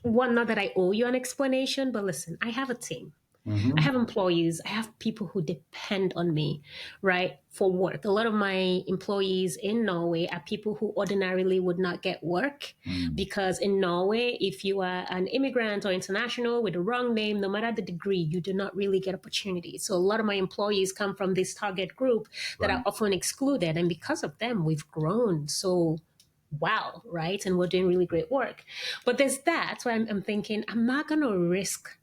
one, not that I owe you an explanation, but listen, I have a team. Mm-hmm. I have employees. I have people who depend on me, right, for work. A lot of my employees in Norway are people who ordinarily would not get work because in Norway, if you are an immigrant or international with the wrong name, no matter the degree, you do not really get opportunities. So a lot of my employees come from this target group that are often excluded. And because of them, we've grown so wow, right? And we're doing really great work. But there's that. So I'm thinking, I'm not going to risk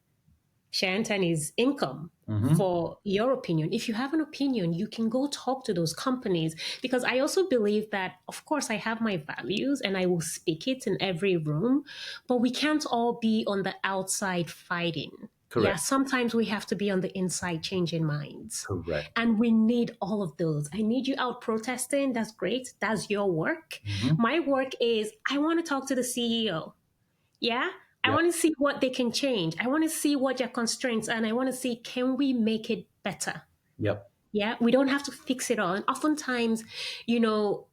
Shantani's income for your opinion. If you have an opinion, you can go talk to those companies, because I also believe that, of course, I have my values and I will speak it in every room, but we can't all be on the outside fighting. Correct. Yeah, sometimes we have to be on the inside changing minds. Correct. And we need all of those. I need you out protesting. That's great. That's your work. My work is, I want to talk to the CEO. Yeah. I want to see what they can change. I want to see what their constraints are, and I want to see, can we make it better? Yep. Yeah, we don't have to fix it all. And oftentimes,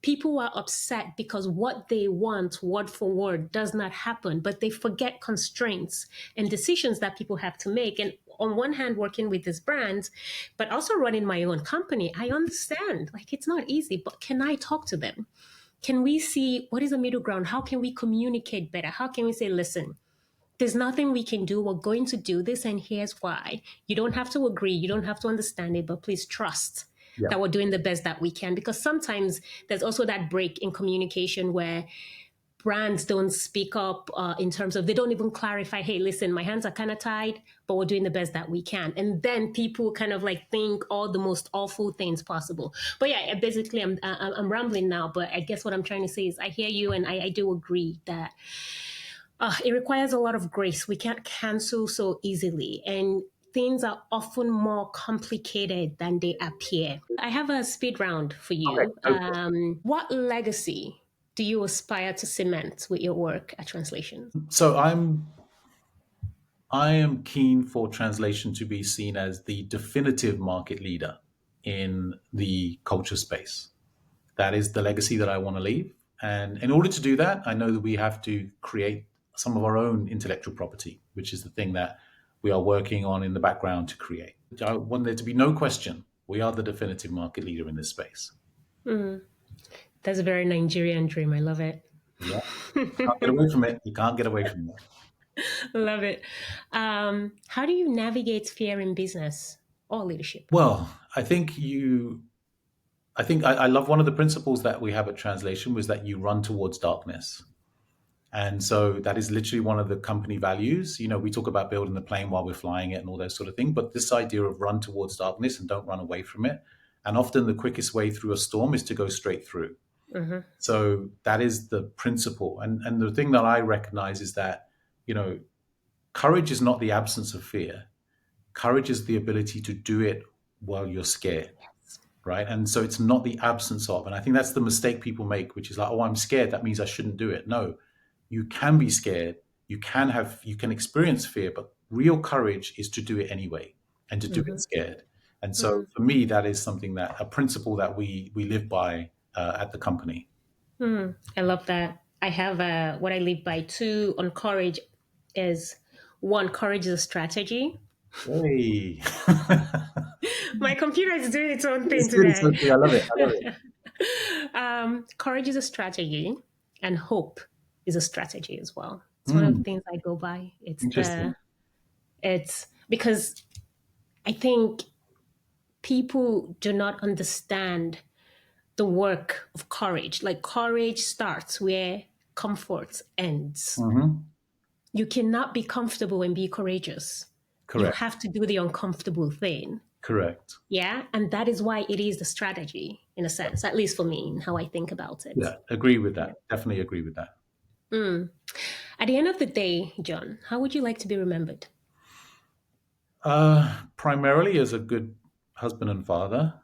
people are upset because what they want, word for word, does not happen, but they forget constraints and decisions that people have to make. And on one hand, working with these brands, but also running my own company, I understand, like, it's not easy, but can I talk to them? Can we see what is the middle ground? How can we communicate better? How can we say, listen, there's nothing we can do. We're going to do this, and here's why. You don't have to agree. You don't have to understand it, but please trust that we're doing the best that we can. Because sometimes there's also that break in communication where brands don't speak up in terms of, they don't even clarify, hey, listen, my hands are kind of tied, but we're doing the best that we can. And then people kind of like think all the most awful things possible. But yeah, basically I'm rambling now, but I guess what I'm trying to say is I hear you, and I do agree that it requires a lot of grace. We can't cancel so easily, and things are often more complicated than they appear. I have a speed round for you. Okay. What legacy do you aspire to cement with your work at Translation? So I am keen for Translation to be seen as the definitive market leader in the culture space. That is the legacy that I want to leave. And in order to do that, I know that we have to create some of our own intellectual property, which is the thing that we are working on in the background to create. I want there to be no question, we are the definitive market leader in this space. That's a very Nigerian dream. I love it. Yeah. You can't get away from it. You can't get away from it. Love it. How do you navigate fear in business or leadership? Well, I love one of the principles that we have at Translation was that you run towards darkness. And so that is literally one of the company values. We talk about building the plane while we're flying it and all that sort of thing. But this idea of run towards darkness and don't run away from it. And often the quickest way through a storm is to go straight through. So that is the principle. And the thing that I recognize is that, courage is not the absence of fear. Courage is the ability to do it while you're scared. right? And so it's not the absence of. And I think that's the mistake people make, which is like, oh, I'm scared. That means I shouldn't do it. No, you can be scared. You can experience fear, but real courage is to do it anyway and to do it Mm-hmm. scared. And so Mm. for me, that is something that a principle that we live by at the company. Mm. I love that. I have what I live by too on courage is one, courage is a strategy. Hey. My computer is doing its own thing It's good. It's today. okay. I love it. I love it. Courage is a strategy, and hope is a strategy as well. It's one of the Mm, things I go by. interesting. It's because I think people do not understand the work of courage. Like courage starts where comfort ends. Hmm. You cannot be comfortable and be courageous. You Correct. have to do the uncomfortable thing. Correct. Yeah. And that is why it is the strategy, in a sense, at least for me, and how I think about it. Yeah. Agree with Yeah. that. Definitely agree with that. Mm. At the end of the day, John, how would you like to be remembered? Primarily as a good husband and father.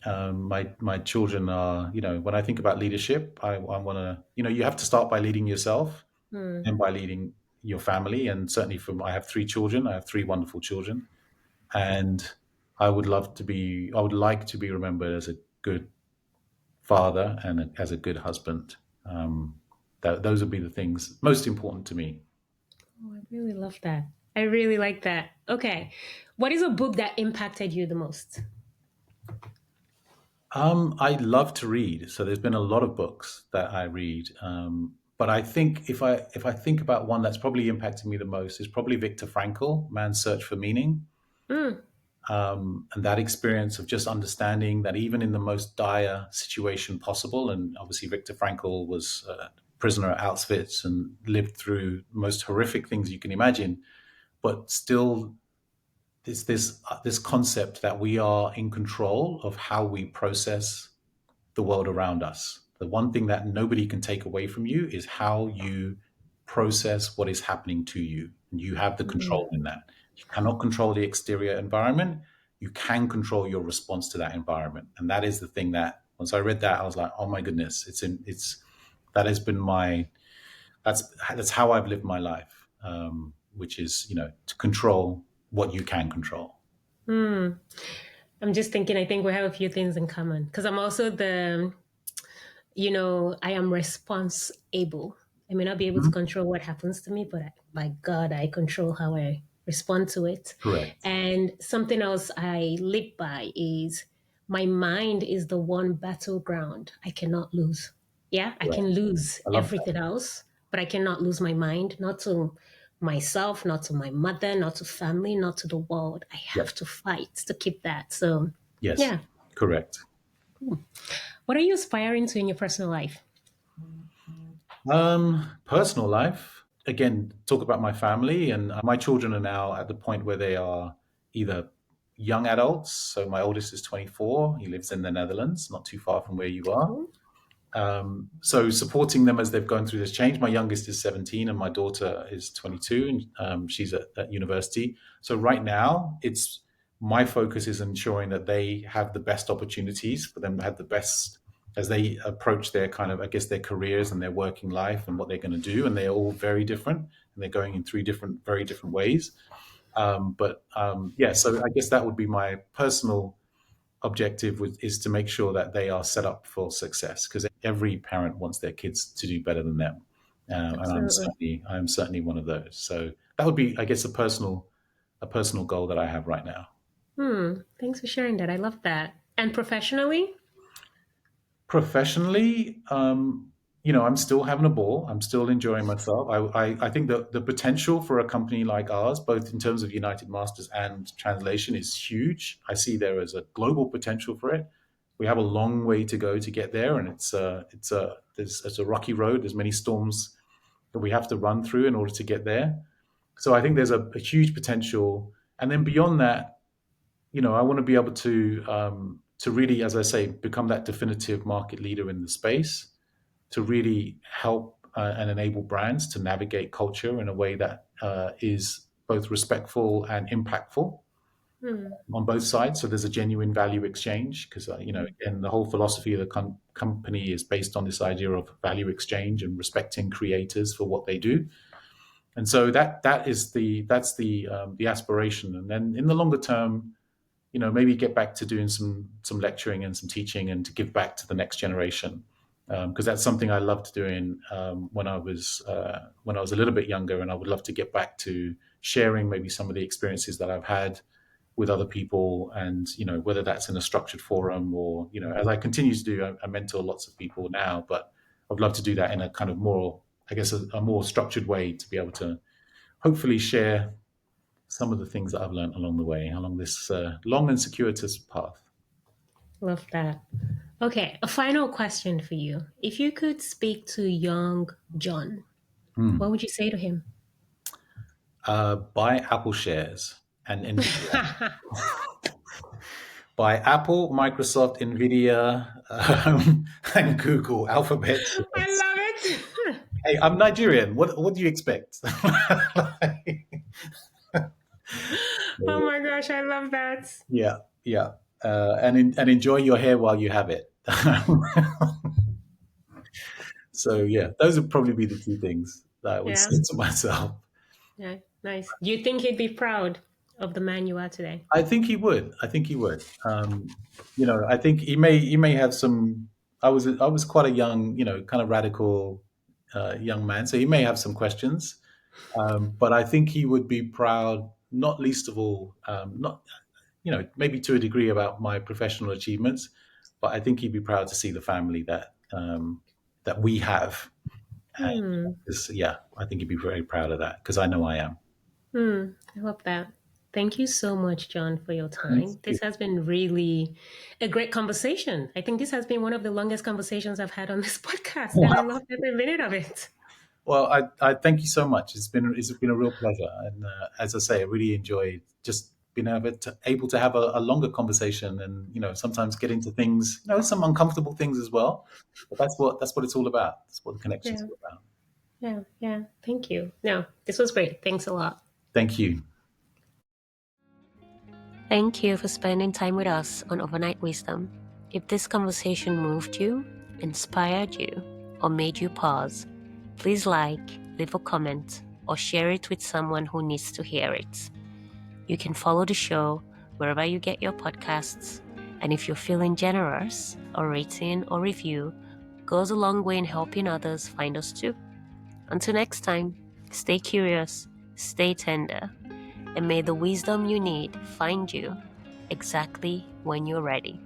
My children are, when I think about leadership, I want to, you have to start by leading yourself Mm. and by leading your family. And certainly I have three children. I have three wonderful children. And I would like to be remembered as a good father and as a good husband. Um, those would be the things most important to me. Oh, I really love that. I really like that. Okay. What is a book that impacted you the most? I love to read, so there's been a lot of books that I read. But I think if I think about one that's probably impacted me the most is probably Viktor Frankl, Man's Search for Meaning, Mm. and that experience of just understanding that even in the most dire situation possible, and obviously Viktor Frankl was a prisoner at Auschwitz and lived through most horrific things you can imagine, but still this concept that we are in control of how we process the world around us. The one thing that nobody can take away from you is how you process what is happening to you. And you have the Mm. control in that. You cannot control the exterior environment. You can control your response to that environment. And that is the thing that once I read that, I was like, oh my goodness, that has been that's how I've lived my life, which is, to control what you can control. Mm. I'm just thinking, I think we have a few things in common because I'm also I am response able. I may not be able to Mhm. control what happens to me, but by God, I control how I respond to it. Correct. And something else I live by is my mind is the one battleground I cannot lose. Yeah, I Correct. can lose I love that. everything else, but I cannot lose my mind, not to myself, not to my mother, not to family, not to the world. I Yeah. have to fight to keep that. So, Yes. yeah. Correct. What are you aspiring to in your personal life? Personal life. Again, talk about my family, and my children are now at the point where they are either young adults. So my oldest is 24. He lives in the Netherlands, not too far from where you are. Cool. So supporting them as they've gone through this change. My youngest is 17 and my daughter is 22, and she's at university. So right now, it's my focus is ensuring that they have the best opportunities for them to have the best as they approach their kind of, I guess, their careers and their working life and what they're going to do. And they're all very different, and they're going in three different, very different ways. Yeah, so I guess that would be my personal objective is to make sure that they are set up for success because every parent wants their kids to do better than them, and Absolutely. I'm certainly one of those. So that would be, I guess, a personal goal that I have right now. Thanks for sharing that. I love that. And professionally? Professionally, I'm still having a ball. I'm still enjoying myself. I think that the potential for a company like ours, both in terms of United Masters and translation, is huge. I see there as a global potential for it. We have a long way to go to get there, and it's a rocky road. There's many storms that we have to run through in order to get there. So I think there's a huge potential, and then beyond that, I want to be able to really, as I say, become that definitive market leader in the space to really help and enable brands to navigate culture in a way that is both respectful and impactful. on both sides. So there's a genuine value exchange because, again, the whole philosophy of the company is based on this idea of value exchange and respecting creators for what they do. And so that's the aspiration. And then in the longer term, maybe get back to doing some lecturing and some teaching and to give back to the next generation. Because that's something I loved doing when I was a little bit younger, and I would love to get back to sharing maybe some of the experiences that I've had with other people, and whether that's in a structured forum or as I continue to do, I mentor lots of people now, but I'd love to do that in a kind of more, I guess, a more structured way to be able to hopefully share some of the things that I've learned along the way, along this long and circuitous path. Love that. Okay, a final question for you. If you could speak to young John, what would you say to him? Buy Apple shares and Nvidia. Buy Apple, Microsoft, Nvidia, and Google, Alphabet I shares. love it. Hey, I'm Nigerian. What do you expect? Oh my gosh, I love that. Yeah, yeah. And enjoy your hair while you have it. So yeah, those would probably be the two things that I would Yeah, say to myself. yeah, nice. Do you think he'd be proud of the man you are today? I think he would. I think he would. I think he may have some. I was quite a young, kind of radical young man, so he may have some questions. But I think he would be proud, not least of all, not maybe to a degree about my professional achievements, but I think he'd be proud to see the family that we have. And Hmm. yeah, I think he'd be very proud of that because I know I am. I love that. Thank you so much, John, for your Thanks. time. This has been really a great conversation. I think this has been one of the longest conversations I've had on this podcast, and I love every minute of it. Well, I thank you so much. It's been a real pleasure, and as I say, I really enjoyed just being able to have a longer conversation, and sometimes get into things, some uncomfortable things as well. But that's what it's all about. That's what the connection's Yeah, all about. yeah. Thank you. No, this was great. Thanks a lot. Thank you. Thank you for spending time with us on Overnight Wisdom. If this conversation moved you, inspired you, or made you pause, please leave a comment, or share it with someone who needs to hear it. You can follow the show wherever you get your podcasts, and if you're feeling generous, a rating or review goes a long way in helping others find us too. Until next time, stay curious, stay tender, and may the wisdom you need find you exactly when you're ready.